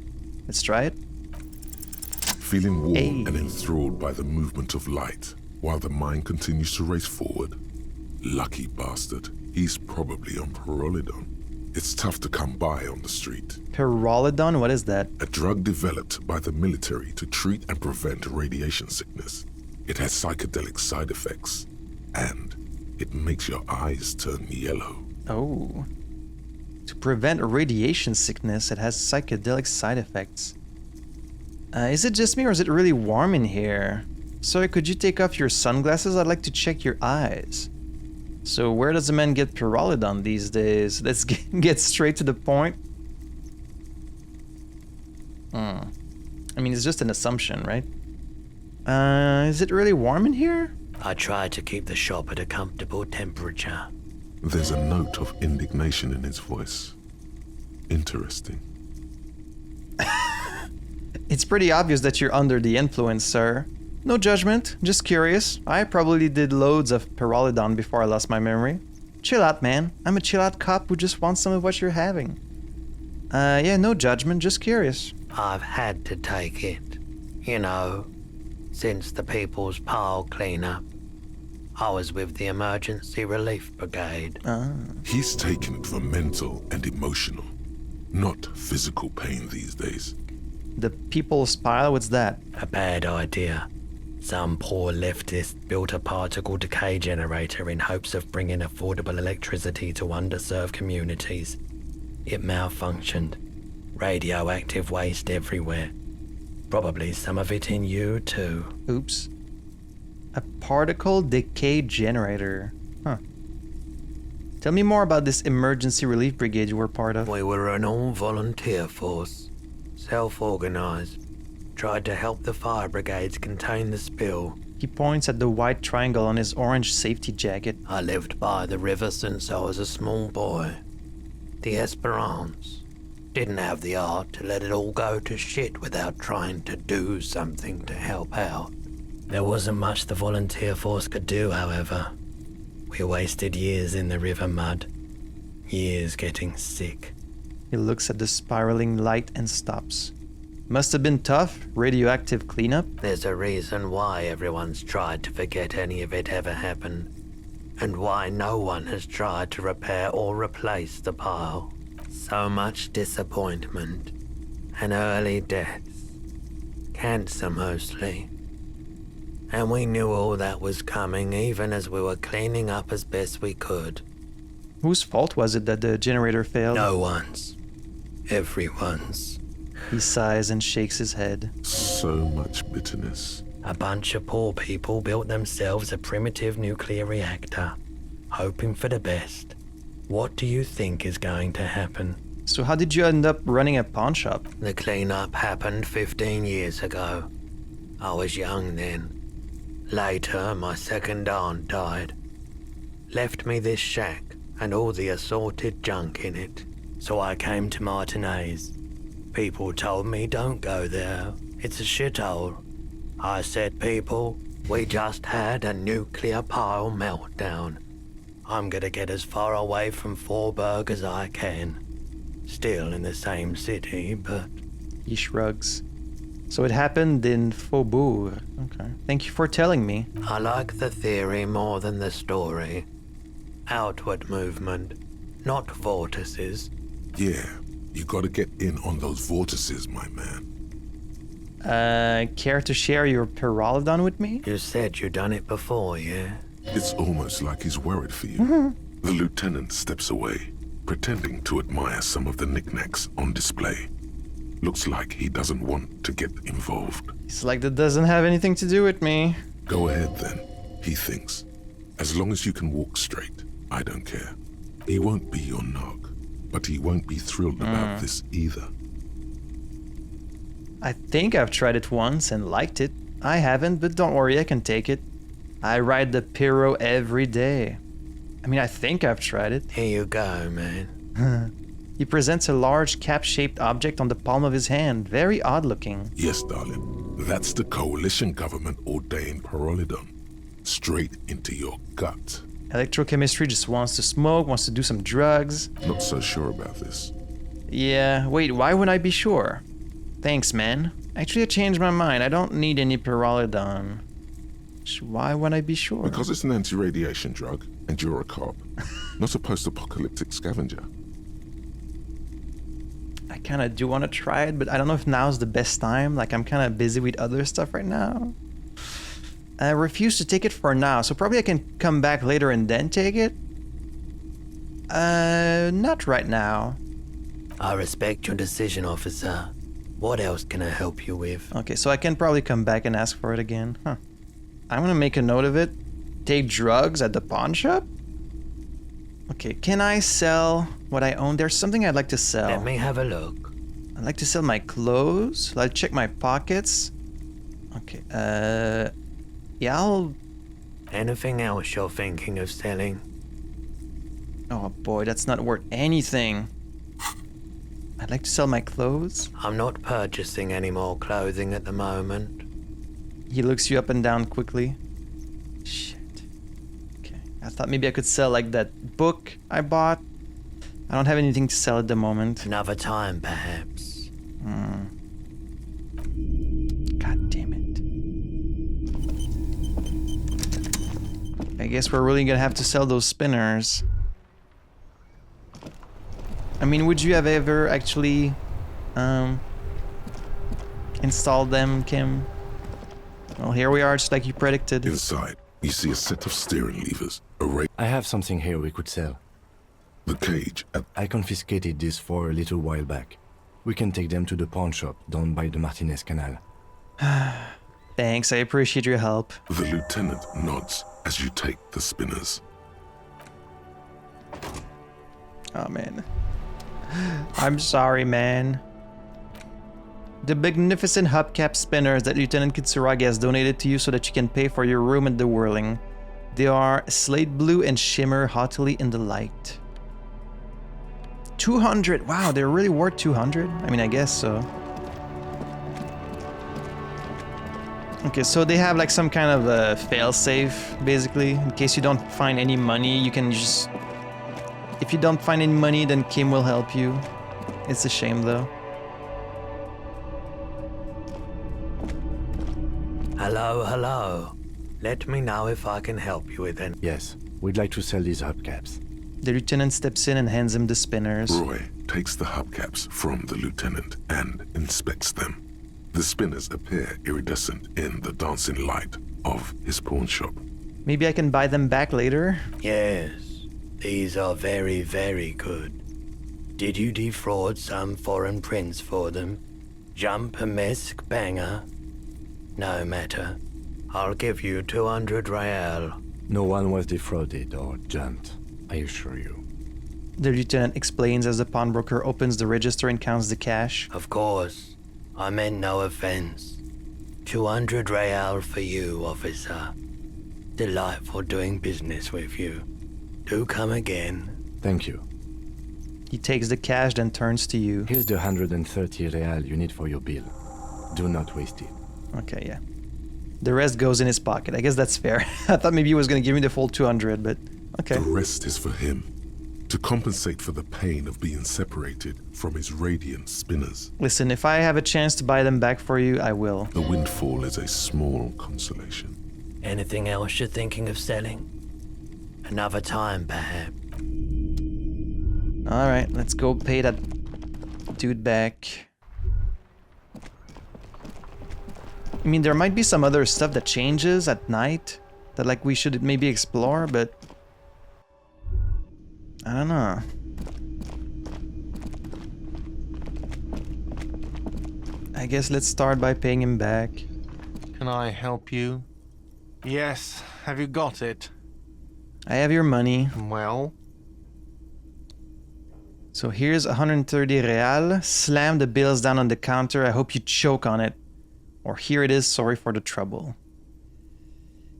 Let's try it. Feeling warm and enthralled by the movement of light, while the mind continues to race forward. Lucky bastard. He's probably on Pyrrolidon. It's tough to come by on the street. Pyrrolidon? What is that? A drug developed by the military to treat and prevent radiation sickness. It has psychedelic side effects, and it makes your eyes turn yellow. Oh. To prevent radiation sickness, it has psychedelic side effects. Is it just me or is it really warm in here? Sir, could you take off your sunglasses? I'd like to check your eyes. So where does a man get Pyrrolidon these days? Let's get straight to the point. I mean, it's just an assumption, right? Is it really warm in here? I try to keep the shop at a comfortable temperature. There's a note of indignation in his voice. Interesting. It's pretty obvious that you're under the influence, sir. No judgment, just curious. I probably did loads of Pyrrolidon before I lost my memory. Chill out, man. I'm a chill out cop who just wants some of what you're having. Yeah, no judgment, just curious. I've had to take it. You know, since the People's Pile cleanup. I was with the Emergency Relief Brigade. He's taken it for mental and emotional, not physical pain these days. The People's Pile, what's that? A bad idea. Some poor leftist built a particle decay generator in hopes of bringing affordable electricity to underserved communities. It malfunctioned. Radioactive waste everywhere. Probably some of it in you too. Oops. A particle decay generator. Huh. Tell me more about this emergency relief brigade you were part of. We were an all-volunteer force. Self-organized. Tried to help the fire brigades contain the spill. He points at the white triangle on his orange safety jacket. I lived by the river since I was a small boy. The Esperance. Didn't have the art to let it all go to shit without trying to do something to help out. There wasn't much the volunteer force could do, however. We wasted years in the river mud. Years getting sick. He looks at the spiraling light and stops. Must have been tough, radioactive cleanup. There's a reason why everyone's tried to forget any of it ever happened. And why no one has tried to repair or replace the pile. So much disappointment. and early deaths. Cancer mostly. And we knew all that was coming even as we were cleaning up as best we could. Whose fault was it that the generator failed? No one's. Everyone's. He sighs and shakes his head. So much bitterness. A bunch of poor people built themselves a primitive nuclear reactor, hoping for the best. What do you think is going to happen? So how did you end up running a pawn shop? The cleanup happened 15 years ago. I was young then. Later, my second aunt died. Left me this shack and all the assorted junk in it. So I came to Martinez. People told me don't go there. It's a shithole. I said, people, we just had a nuclear pile meltdown. I'm gonna get as far away from Forberg as I can. Still in the same city, but... He shrugs. So it happened in Faubourg. Okay. Thank you for telling me. I like the theory more than the story. Outward movement, not vortices. Yeah, you gotta get in on those vortices, my man. Care to share your Pyrrolodon with me? You said you'd done it before, yeah? It's almost like he's worried for you. The lieutenant steps away, pretending to admire some of the knickknacks on display. Looks like he doesn't want to get involved. It's like that doesn't have anything to do with me. Go ahead then, he thinks. As long as you can walk straight, I don't care. He won't be your nog, but he won't be thrilled about this either. I think I've tried it once and liked it. I haven't, but don't worry, I can take it. I ride the Pyro every day. I mean, I think I've tried it. Here you go, man. He presents a large cap-shaped object on the palm of his hand. Very odd-looking. Yes, darling. That's the coalition government ordained Pyrrolodon. Straight into your gut. Electrochemistry just wants to smoke, wants to do some drugs. Not so sure about this. Yeah, wait, why would I be sure? Thanks, man. Actually, I changed my mind. I don't need any Pyrrolodon. Why would I be sure? Because it's an anti-radiation drug, and you're a cop. Not a post-apocalyptic scavenger. I kind of do want to try it, but I don't know if now's the best time. Like, I'm kind of busy with other stuff right now. I refuse to take it for now, so probably I can come back later and then take it. Not right now. I respect your decision, officer. What else can I help you with? Okay, so I can probably come back and ask for it again. Huh. I'm gonna make a note of it. Take drugs at the pawn shop? Okay, can I sell what I own? There's something I'd like to sell. Let me have a look. I'd like to sell my clothes. I'll check my pockets. Okay, yeah, I'll... Anything else you're thinking of selling? Oh boy, that's not worth anything. I'd like to sell my clothes. I'm not purchasing any more clothing at the moment. He looks you up and down quickly. Shit. Okay, I thought maybe I could sell like that book I bought. I don't have anything to sell at the moment. Another time, perhaps. God damn it. I guess we're really gonna have to sell those spinners. I mean, would you have ever actually installed them, Kim? Well, here we are, just like you predicted. Inside, you see a set of steering levers. I have something here we could sell. The cage at I confiscated this for a little while back. We can take them to the pawn shop down by the Martinez Canal. Thanks, I appreciate your help. the lieutenant nods as you take the spinners. Oh, man. I'm sorry, man. The magnificent hubcap spinners that Lieutenant Kitsuragi has donated to you so that you can pay for your room at the Whirling. They are slate blue and shimmer haughtily in the light. 200! Wow, they're really worth 200? I mean, I guess so. Okay, so they have like some kind of a fail-safe, basically. In case you don't find any money, you can just... If you don't find any money, then Kim will help you. It's a shame, though. Hello, hello. Let me know if I can help you with anything. Yes, we'd like to sell these hubcaps. The lieutenant steps in and hands him the spinners. Roy, takes the hubcaps from the lieutenant and inspects them. The spinners appear iridescent in the dancing light of his pawn shop. Maybe I can buy them back later? Yes, these are very, very good. Did you defraud some foreign prince for them? Jump-a-mesk banger? No matter. I'll give you 200 real. No one was defrauded or jumped, I assure you. The lieutenant explains as the pawnbroker opens the register and counts the cash. Of course. I meant no offense. 200 real for you, officer. Delightful doing business with you. Do come again. Thank you. He takes the cash, then turns to you. Here's the 130 real you need for your bill. Do not waste it. Okay, yeah. The rest goes in his pocket. I guess that's fair. I thought maybe he was going to give me the full 200, but okay. The rest is for him, to compensate for the pain of being separated from his radiant spinners. Listen, if I have a chance to buy them back for you, I will. The windfall is a small consolation. Anything else you're thinking of selling? Another time, perhaps. Alright, let's go pay that dude back. I mean, there might be some other stuff that changes at night that, like, we should maybe explore, but I don't know. I guess let's start by paying him back. Can I help you? Yes, have you got it? I have your money. Well? So here's 130 real. Slam the bills down on the counter. I hope you choke on it. Or here it is, sorry for the trouble.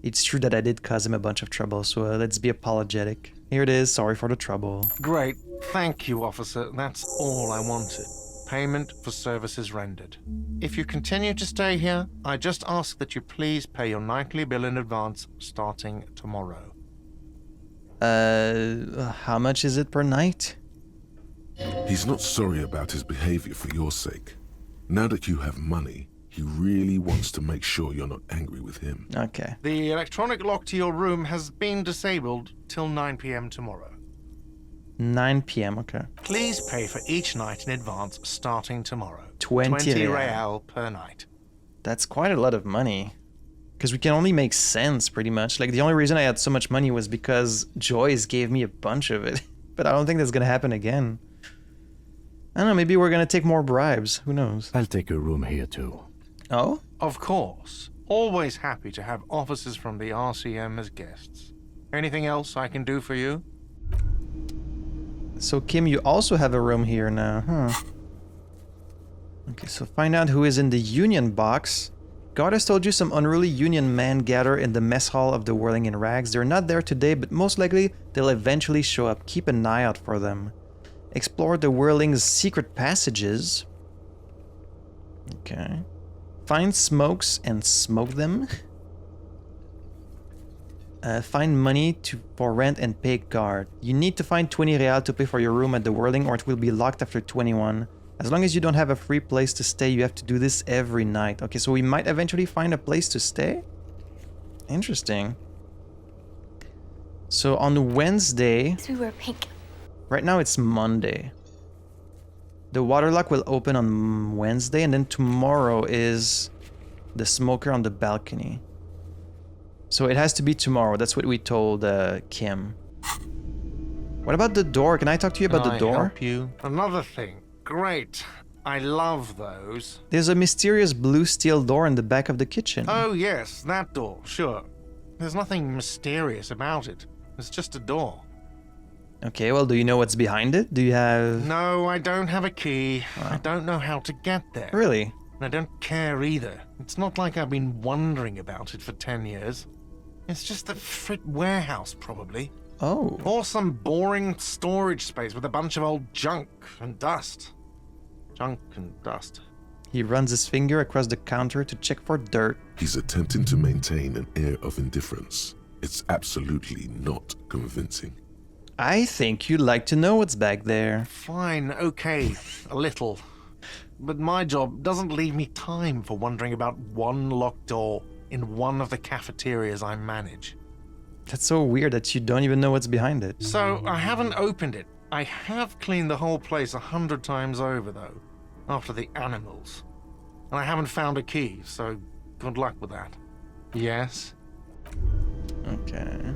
It's true that I did cause him a bunch of trouble, so let's be apologetic. Here it is, sorry for the trouble. Great. Thank you, officer. That's all I wanted. Payment for services rendered. If you continue to stay here, I just ask that you please pay your nightly bill in advance starting tomorrow. How much is it per night? He's not sorry about his behavior for your sake. Now that you have money, he really wants to make sure you're not angry with him. Okay. The electronic lock to your room has been disabled till 9 p.m. tomorrow. 9 p.m., okay. Please pay for each night in advance starting tomorrow. 20 real per night. That's quite a lot of money. Because we can only make cents, pretty much. Like, the only reason I had so much money was because Joyce gave me a bunch of it. But I don't think that's gonna happen again. I don't know, maybe we're gonna take more bribes. Who knows? I'll take a room here too. Oh? Of course. Always happy to have officers from the RCM as guests. Anything else I can do for you? So, Kim, you also have a room here now, huh? Okay, so find out who is in the Union box. God has told you some unruly Union men gather in the mess hall of the Whirling in Rags. They're not there today, but most likely they'll eventually show up. Keep an eye out for them. Explore the Whirling's secret passages. Okay. Find smokes and smoke them. Find money for rent and pay guard. You need to find 20 real to pay for your room at the Whirling or it will be locked after 21. As long as you don't have a free place to stay, you have to do this every night. Okay, so we might eventually find a place to stay? Interesting. So on Wednesday... We were pink. Right now it's Monday. The waterlock will open on Wednesday, and then tomorrow is the smoker on the balcony. So it has to be tomorrow. That's what we told Kim. What about the door? Can I talk to you about the door? Can I help you? Another thing. Great. I love those. There's a mysterious blue steel door in the back of the kitchen. Oh, yes, that door, sure. There's nothing mysterious about it. It's just a door. Okay, well, do you know what's behind it? Do you have... No, I don't have a key. I don't know how to get there. Really? And I don't care either. It's not like I've been wondering about it for 10 years. It's just a frit warehouse, probably. Oh. Or some boring storage space with a bunch of old junk and dust. Junk and dust. He runs his finger across the counter to check for dirt. He's attempting to maintain an air of indifference. It's absolutely not convincing. I think you'd like to know what's back there. Fine, okay, a little. But my job doesn't leave me time for wondering about one locked door in one of the cafeterias I manage. That's so weird that you don't even know what's behind it. So, I haven't opened it. I have cleaned the whole place 100 times over, though, after the animals. And I haven't found a key, so good luck with that. Yes? Okay.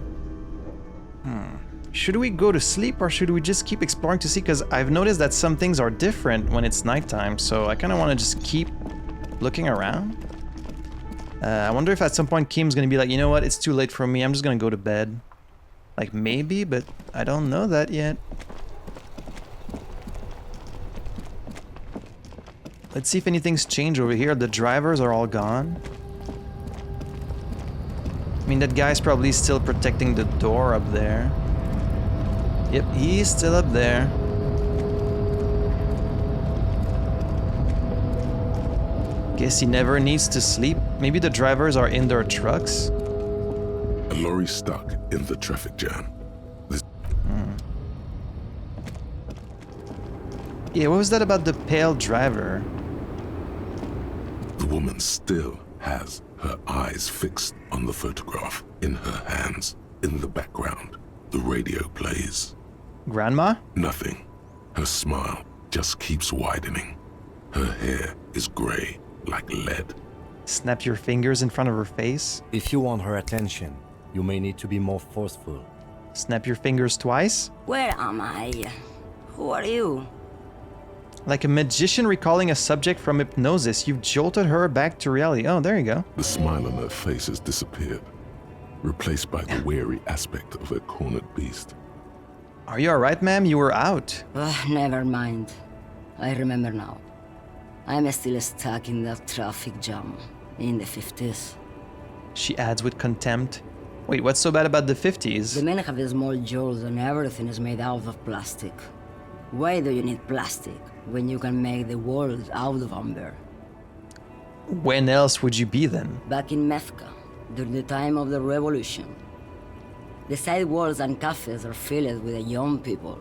Should we go to sleep or should we just keep exploring to see? Because I've noticed that some things are different when it's nighttime, so I kind of want to just keep looking around. I wonder if at some point Kim's going to be like, you know what, it's too late for me, I'm just going to go to bed. Like, maybe, but I don't know that yet. Let's see if anything's changed over here. The drivers are all gone. I mean, that guy's probably still protecting the door up there. Yep, he's still up there. Guess he never needs to sleep. Maybe the drivers are in their trucks. A lorry stuck in the traffic jam. Yeah, what was that about the pale driver? The woman still has her eyes fixed on the photograph in her hands. In the background, the radio plays. Grandma? Nothing. Her smile just keeps widening. Her hair is gray like lead. Snap your fingers in front of her face. If you want her attention, you may need to be more forceful. Snap your fingers twice. Where am I? Who are you? Like a magician recalling a subject from hypnosis, you've jolted her back to reality. Oh, there you go. The smile on her face has disappeared, replaced by the wary aspect of a cornered beast. Are you alright, ma'am? You were out. Never mind. I remember now. I'm still stuck in that traffic jam in the 50s. She adds with contempt. Wait, what's so bad about the 50s? The men have small jaws and everything is made out of plastic. Why do you need plastic when you can make the world out of amber? When else would you be then? Back in Mecca, during the time of the revolution. The sidewalks and cafes are filled with young people.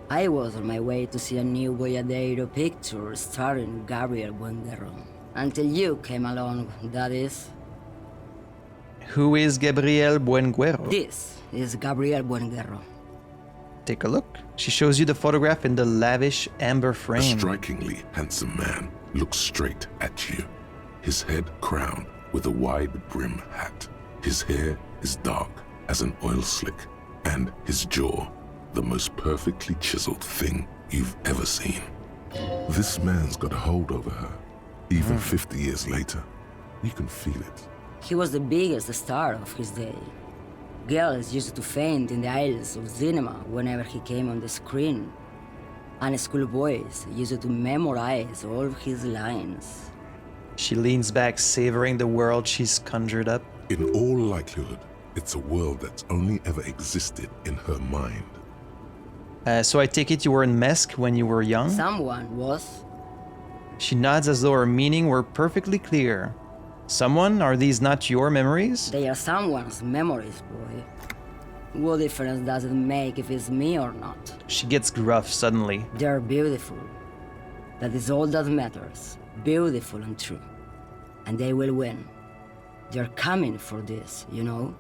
I was on my way to see a new Boyadero picture starring Gabriel Buenguerro. Until you came along, that is. Who is Gabriel Buenguerro? This is Gabriel Buenguerro. Take a look. She shows you the photograph in the lavish amber A frame. strikingly handsome man looks straight at you, his head crowned with a wide brim hat. His hair is dark as an oil slick, and his jaw the most perfectly chiseled thing you've ever seen. This man's got a hold over her. Even 50 years later, you can feel it. He was the biggest star of his day. Girls used to faint in the aisles of cinema whenever he came on the screen. And schoolboys used to memorize all of his lines. She leans back, savoring the world she's conjured up. In all likelihood, it's a world that's only ever existed in her mind. So I take it you were in Mesk when you were young? Someone was. She nods as though her meaning were perfectly clear. Someone? Are these not your memories? They are someone's memories, boy. What difference does it make if it's me or not? She gets gruff suddenly. They're beautiful. That is all that matters. Beautiful and true. And they will win. They're coming for this, you know?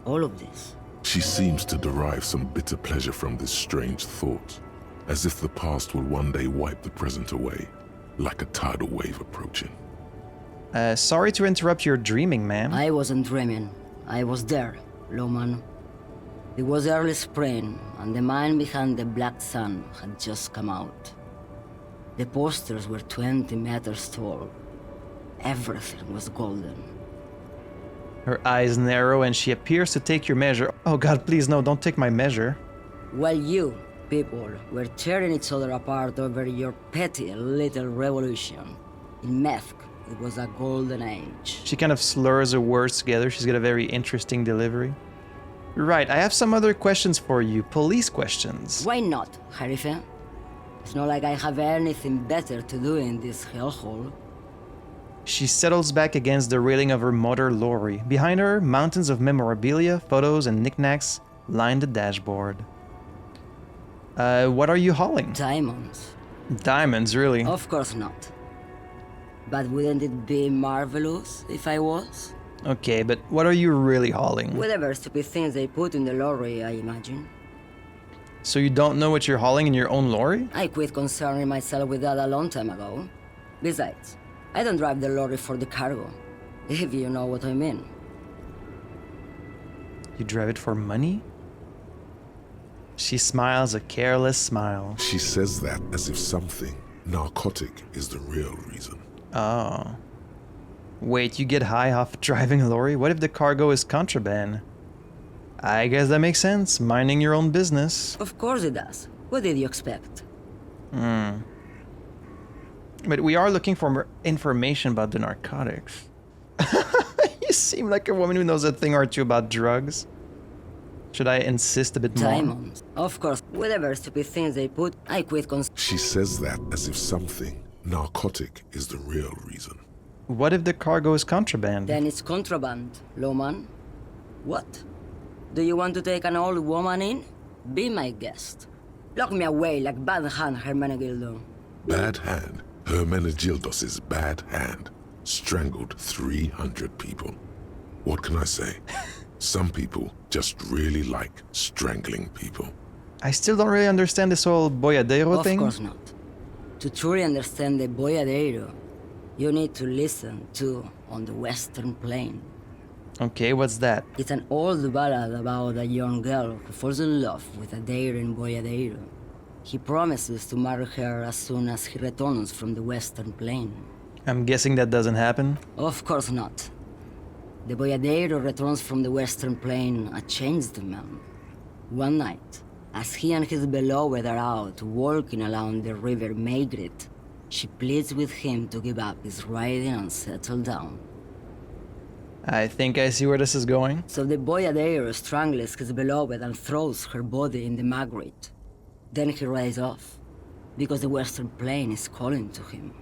All of this. She seems to derive some bitter pleasure from this strange thought, as if the past will one day wipe the present away, like a tidal wave approaching. Sorry to interrupt your dreaming, ma'am. I wasn't dreaming. I was there, Lowman. It was early spring, and the man behind the black sun had just come out. The posters were 20 meters tall. Everything was golden. Her eyes narrow and she appears to take your measure. Oh god, please no, don't take my measure. While you, people, were tearing each other apart over your petty little revolution, in Meth, it was a golden age. She kind of slurs her words together. She's got a very interesting delivery. Right, I have some other questions for you. Police questions. Why not, Harife? It's not like I have anything better to do in this hellhole. She settles back against the railing of her motor lorry. Behind her, mountains of memorabilia, photos, and knickknacks line the dashboard. What are you hauling? Diamonds. Diamonds, really? Of course not. But wouldn't it be marvelous if I was? Okay, but what are you really hauling? Whatever stupid things they put in the lorry, I imagine. So you don't know what you're hauling in your own lorry? I quit concerning myself with that a long time ago. Besides, I don't drive the lorry for the cargo, if you know what I mean. You drive it for money? She smiles a careless smile. She says that as if something narcotic is the real reason. Oh. Wait, you get high off driving a lorry? What if the cargo is contraband? I guess that makes sense. Minding your own business. Of course it does. What did you expect? But we are looking for more information about the narcotics. You seem like a woman who knows a thing or two about drugs. Should I insist a bit more? Diamonds. Of course, whatever stupid things they put, I quit She says that as if something narcotic is the real reason. What if the cargo is contraband? Then it's contraband, Lowman. What? Do you want to take an old woman in? Be my guest. Lock me away like Bad Hand Hermenegildo. Bad Hand, Hermenegildos' bad hand, strangled 300 people. What can I say? Some people just really like strangling people. I still don't really understand this whole boyadero thing. Of course not. To truly understand the boyadero, you need to listen to On the Western Plain. Okay, what's that? It's an old ballad about a young girl who falls in love with a daring boyadero. He promises to marry her as soon as he returns from the Western Plain. I'm guessing that doesn't happen. Of course not. The boyadero returns from the Western Plain a changed man. One night, as he and his beloved are out walking along the river Maigret, she pleads with him to give up his riding and settle down. I think I see where this is going. So the boyadero strangles his beloved and throws her body in the Maigret. Then he rides off, because the Western Plain is calling to him.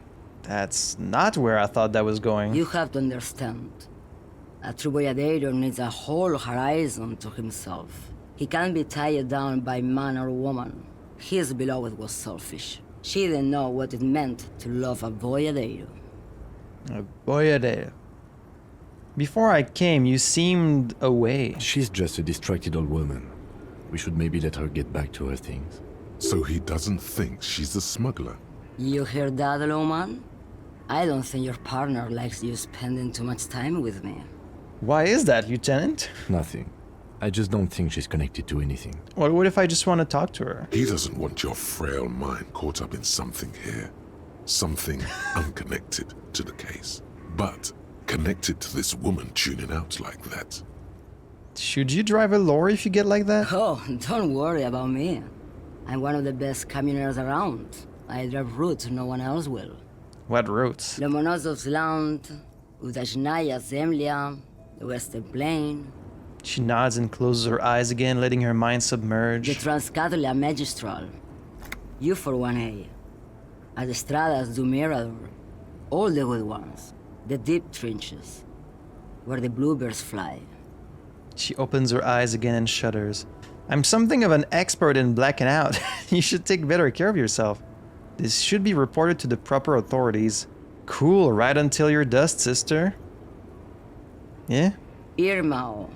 That's not where I thought that was going. You have to understand. A true boyadero needs a whole horizon to himself. He can't be tied down by man or woman. His beloved was selfish. She didn't know what it meant to love a boyadero. A boyadero. Before I came, you seemed away. She's just a distracted old woman. We should maybe let her get back to her things. So he doesn't think she's a smuggler. You hear that, Lowman? I don't think your partner likes you spending too much time with me. Why is that, Lieutenant? Nothing. I just don't think she's connected to anything. Well, what if I just want to talk to her? He doesn't want your frail mind caught up in something here. Something unconnected to the case. But connected to this woman tuning out like that. Should you drive a lorry if you get like that? Oh, don't worry about me. I'm one of the best camioners around. I drive routes no one else will. What routes? Lomonosov's Land, Udajnaya Zemlya, the Western Plain. She nods and closes her eyes again, letting her mind submerge. The Transcatolia Magistral. U4-1A. Adestradas du Mirador. All the good ones. The deep trenches. Where the bluebirds fly. She opens her eyes again and shudders. I'm something of an expert in blacking out. You should take better care of yourself. This should be reported to the proper authorities. Cool, right until you're dust, sister. Yeah? Irmao.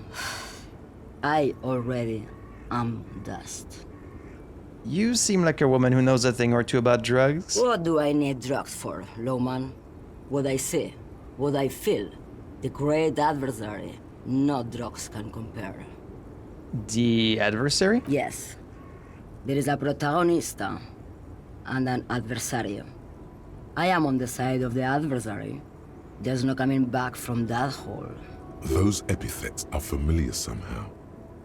I already am dust. You seem like a woman who knows a thing or two about drugs. What do I need drugs for, Lowman? What I see, what I feel. The great adversary. No drugs can compare. The adversary? Yes. There is a protagonista and an adversario. I am on the side of the adversary. There's no coming back from that hole. Those epithets are familiar somehow.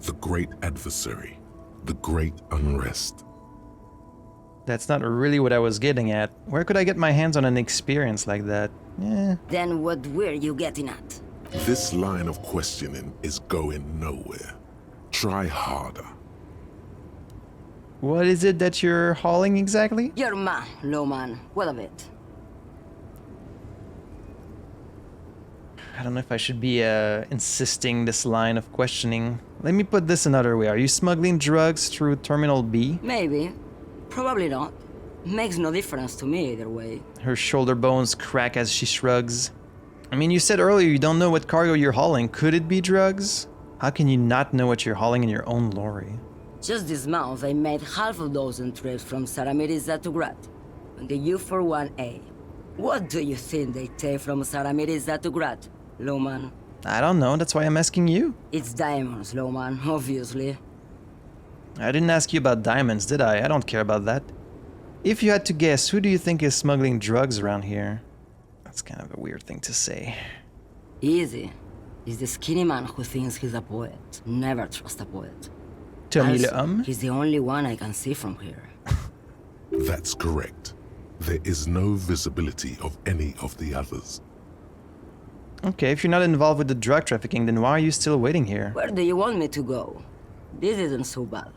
The great adversary. The great unrest. That's not really what I was getting at. Where could I get my hands on an experience like that? Yeah. Then what were you getting at? This line of questioning is going nowhere. Try harder. What is it that you're hauling exactly? You're man, Lowman. What of it? I don't know if I should be insisting this line of questioning. Let me put this another way. Are you smuggling drugs through Terminal B? Maybe. Probably not. Makes no difference to me either way. Her shoulder bones crack as she shrugs. I mean, you said earlier you don't know what cargo you're hauling. Could it be drugs? How can you not know what you're hauling in your own lorry? Just this month, I made half a dozen trips from Saramiriza to Grat on the U41A. What do you think they take from Saramiriza to Grat, Lowman? I don't know, that's why I'm asking you. It's diamonds, Lowman, obviously. I didn't ask you about diamonds, did I? I don't care about that. If you had to guess, who do you think is smuggling drugs around here? That's kind of a weird thing to say. Easy. He's the skinny man who thinks he's a poet. Never trust a poet. Tommy Also, Leum? he's the only one I can see from here. That's correct. There is no visibility of any of the others. Okay, if you're not involved with the drug trafficking, then why are you still waiting here? Where do you want me to go? This isn't so bad.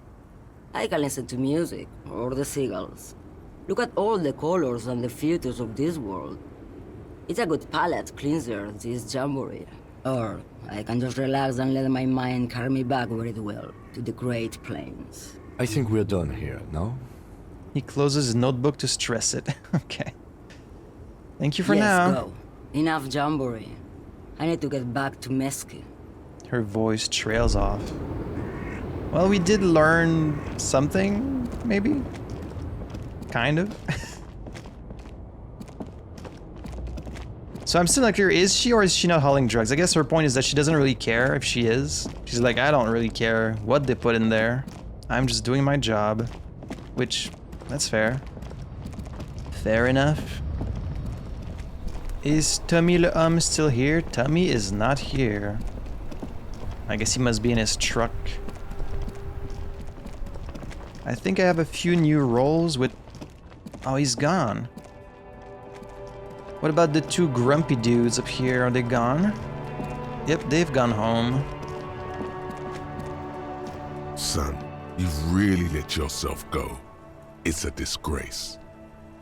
I can listen to music, or the seagulls. Look at all the colors and the futures of this world. It's a good palate cleanser, this jamboree. Or I can just relax and let my mind carry me back where it will, to the Great Plains. I think we're done here, no? He closes his notebook to stress it. Okay. Thank you for Yes, now. go. Enough jamboree. I need to get back to Mesky. Her voice trails off. Well, we did learn something, maybe? Kind of. So I'm still not clear, is she or is she not hauling drugs? I guess her point is that she doesn't really care if she is. She's like, I don't really care what they put in there. I'm just doing my job. Which, that's fair. Fair enough. Is Tommy Leum still here? Tommy is not here. I guess he must be in his truck. I think I have a few new roles with... Oh, he's gone. What about the two grumpy dudes up here? Are they gone? Yep, they've gone home. Son, you've really let yourself go. It's a disgrace.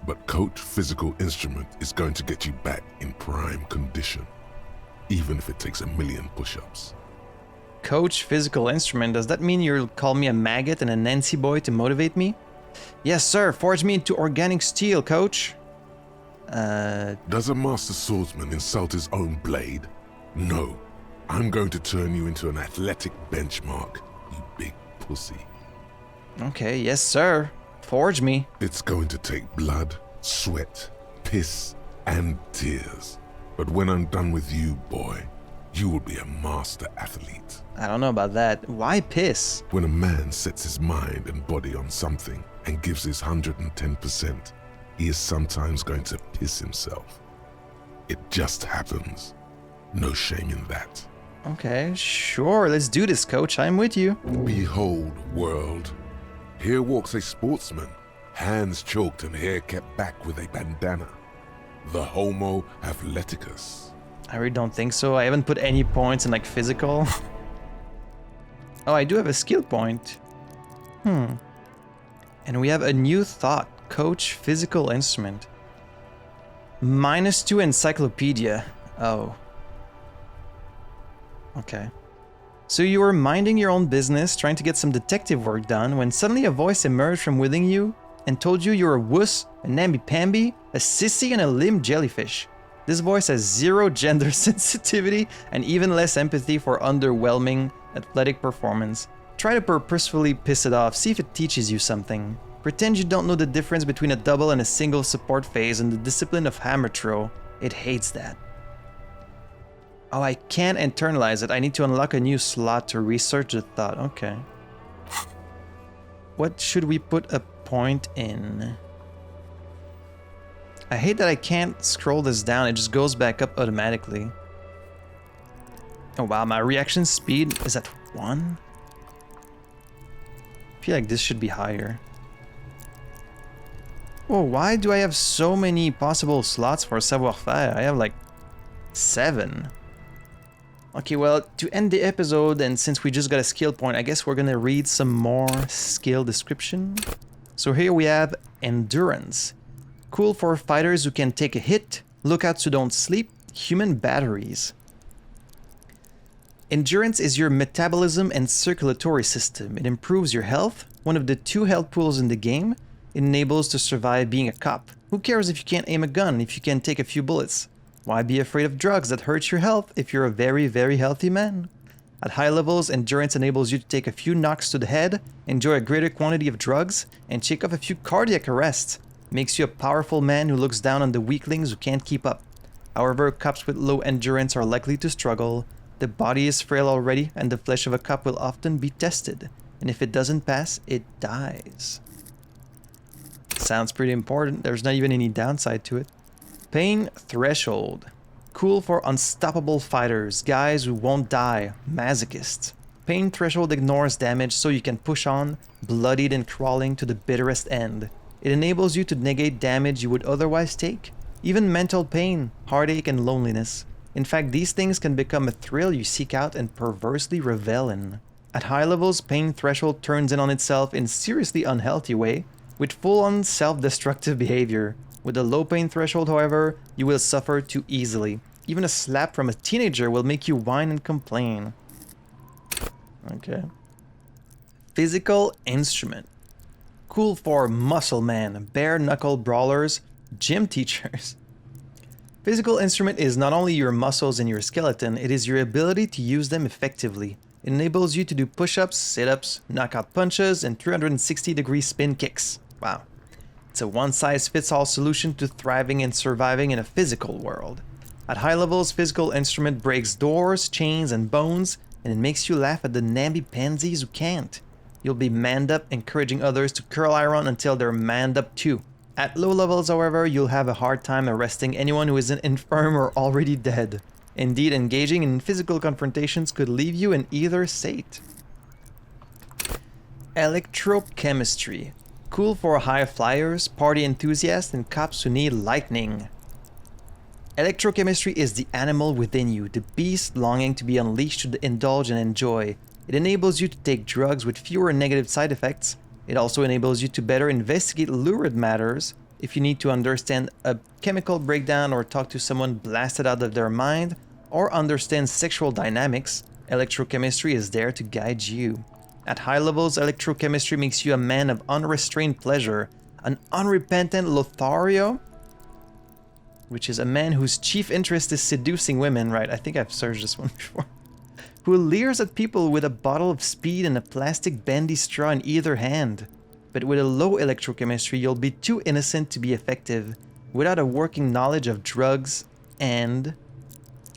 But Coach Physical Instrument is going to get you back in prime condition, even if it takes 1,000,000 push-ups. Coach Physical Instrument, does that mean you'll call me a maggot and a Nancy boy to motivate me? Yes, sir, forge me into organic steel, coach. Does a master swordsman insult his own blade? No. I'm going to turn you into an athletic benchmark, you big pussy. Okay, yes, sir. Forge me. It's going to take blood, sweat, piss, and tears. But when I'm done with you, boy, you will be a master athlete. I don't know about that. Why piss? When a man sets his mind and body on something and gives his 110%, he is sometimes going to piss himself. It just happens. No shame in that. Okay, sure, let's do this, coach. I'm with you. Behold, world. Here walks a sportsman, hands choked and hair kept back with a bandana. The Homo Athleticus. I really don't think so. I haven't put any points in, like, physical. Oh, I do have a skill point. And we have a new thought. Coach Physical Instrument. -2 encyclopedia. Oh. Okay. So you were minding your own business, trying to get some detective work done, when suddenly a voice emerged from within you and told you you're a wuss, a namby-pamby, a sissy, and a limb jellyfish. This voice has zero gender sensitivity and even less empathy for underwhelming athletic performance. Try to purposefully piss it off, see if it teaches you something. Pretend you don't know the difference between a double and a single support phase and the discipline of hammer throw. It hates that. Oh, I can't internalize it. I need to unlock a new slot to research the thought. Okay. What should we put a point in? I hate that I can't scroll this down. It just goes back up automatically. Oh wow, my reaction speed is at 1? I feel like this should be higher. Oh, why do I have so many possible slots for savoir-faire? I have like 7. Okay, well, to end the episode, and since we just got a skill point, I guess we're gonna read some more skill description. So here we have endurance. Cool for fighters who can take a hit, lookouts who don't sleep, human batteries. Endurance is your metabolism and circulatory system. It improves your health, one of the 2 health pools in the game. It enables to survive being a cop. Who cares if you can't aim a gun, if you can take a few bullets? Why be afraid of drugs that hurt your health if you're a very, very healthy man? At high levels, endurance enables you to take a few knocks to the head, enjoy a greater quantity of drugs, and shake off a few cardiac arrests. Makes you a powerful man who looks down on the weaklings who can't keep up. However, cops with low endurance are likely to struggle. The body is frail already, and the flesh of a cop will often be tested. And if it doesn't pass, it dies. Sounds pretty important. There's not even any downside to it. Pain threshold. Cool for unstoppable fighters, guys who won't die, masochists. Pain threshold ignores damage so you can push on, bloodied and crawling to the bitterest end. It enables you to negate damage you would otherwise take, even mental pain, heartache, and loneliness. In fact, these things can become a thrill you seek out and perversely revel in. At high levels, pain threshold turns in on itself in a seriously unhealthy way, with full-on self-destructive behavior. With a low pain threshold, however, you will suffer too easily. Even a slap from a teenager will make you whine and complain. Okay. Physical instrument. Cool for muscle man, bare-knuckle brawlers, gym teachers. Physical instrument is not only your muscles and your skeleton, it is your ability to use them effectively. It enables you to do push-ups, sit-ups, knockout punches, and 360-degree spin kicks. Wow. It's a one-size-fits-all solution to thriving and surviving in a physical world. At high levels, physical instrument breaks doors, chains, and bones, and it makes you laugh at the namby-pansies who can't. You'll be manned up, encouraging others to curl iron until they're manned up too. At low levels, however, you'll have a hard time arresting anyone who isn't infirm or already dead. Indeed, engaging in physical confrontations could leave you in either state. Electrochemistry. Cool for high flyers, party enthusiasts, and cops who need lightning. Electrochemistry is the animal within you, the beast longing to be unleashed to indulge and enjoy. It enables you to take drugs with fewer negative side effects. It also enables you to better investigate lurid matters. If you need to understand a chemical breakdown or talk to someone blasted out of their mind, or understand sexual dynamics, electrochemistry is there to guide you. At high levels, electrochemistry makes you a man of unrestrained pleasure, an unrepentant Lothario, which is a man whose chief interest is seducing women, right? I think I've searched this one before. Who leers at people with a bottle of speed and a plastic bendy straw in either hand. But with a low electrochemistry, you'll be too innocent to be effective. Without a working knowledge of drugs and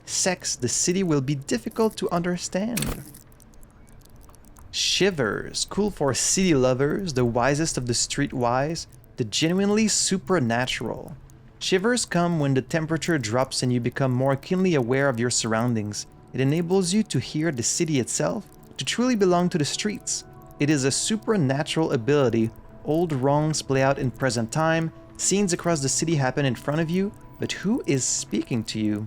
sex, the city will be difficult to understand. Shivers, cool for city lovers, the wisest of the streetwise, the genuinely supernatural. Shivers come when the temperature drops and you become more keenly aware of your surroundings. It enables you to hear the city itself, to truly belong to the streets. It is a supernatural ability. Old wrongs play out in present time, scenes across the city happen in front of you, but who is speaking to you?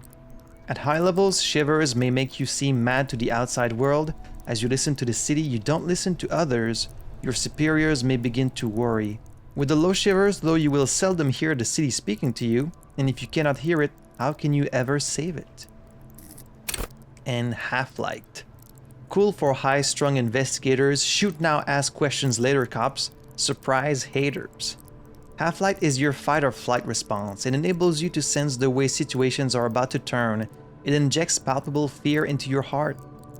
At high levels, shivers may make you seem mad to the outside world. As you listen to the city, you don't listen to others. Your superiors may begin to worry. With the low shivers, though, you will seldom hear the city speaking to you, and if you cannot hear it, how can you ever save it? And Half-Light. Cool for high-strung investigators, shoot now, ask questions later cops, surprise haters. Half-Light is your fight-or-flight response. It enables you to sense the way situations are about to turn. It injects palpable fear into your heart.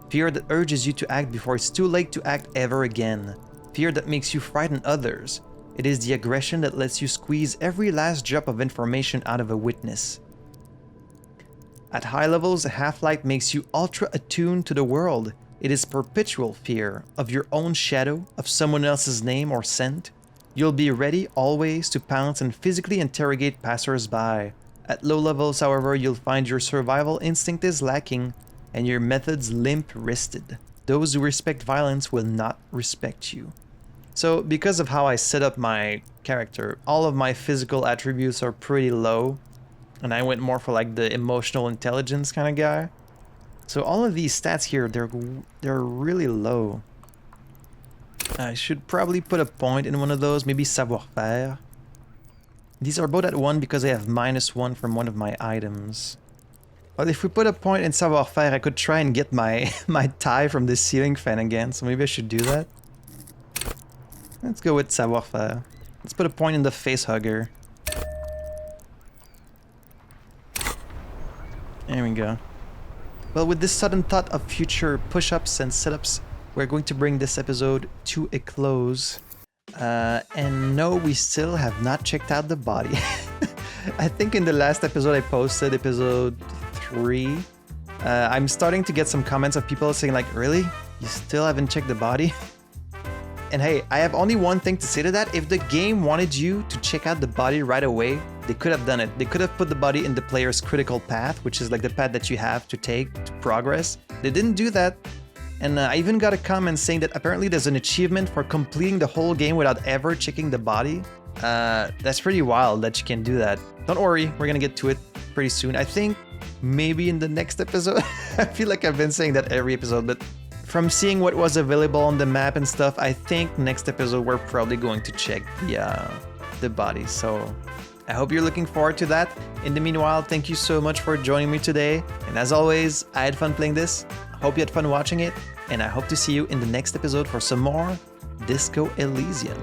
Fear that urges you to act before it's too late to act ever again. Fear that makes you frighten others. It is the aggression that lets you squeeze every last drop of information out of a witness. At high levels, Half-Light makes you ultra-attuned to the world. It is perpetual fear of your own shadow, of someone else's name or scent. You'll be ready always to pounce and physically interrogate passers-by. At low levels, however, you'll find your survival instinct is lacking and your methods limp-wristed. Those who respect violence will not respect you. So, because of how I set up my character, all of my physical attributes are pretty low, and I went more for like the emotional intelligence kind of guy. So all of these stats here, they're really low. I should probably put a point in one of those, maybe savoir-faire. These are both at 1 because I have -1 from one of my items. But if we put a point in savoir-faire, I could try and get my tie from this ceiling fan again, so maybe I should do that. Let's go with savoir-faire. Let's put a point in the face hugger. There we go. Well, with this sudden thought of future push-ups and sit-ups, we're going to bring this episode to a close. And no, we still have not checked out the body. I think in the last episode I posted, episode 3, I'm starting to get some comments of people saying like, really? You still haven't checked the body? And hey, I have only one thing to say to that. If the game wanted you to check out the body right away, they could have done it. They could have put the body in the player's critical path, which is like the path that you have to take to progress. They didn't do that. And I even got a comment saying that apparently there's an achievement for completing the whole game without ever checking the body. That's pretty wild that you can do that. Don't worry, we're gonna get to it pretty soon. I think maybe in the next episode. I feel like I've been saying that every episode, but from seeing what was available on the map and stuff, I think next episode we're probably going to check the body. So I hope you're looking forward to that. In the meanwhile, thank you so much for joining me today. And as always, I had fun playing this. Hope you had fun watching it. And I hope to see you in the next episode for some more Disco Elysium.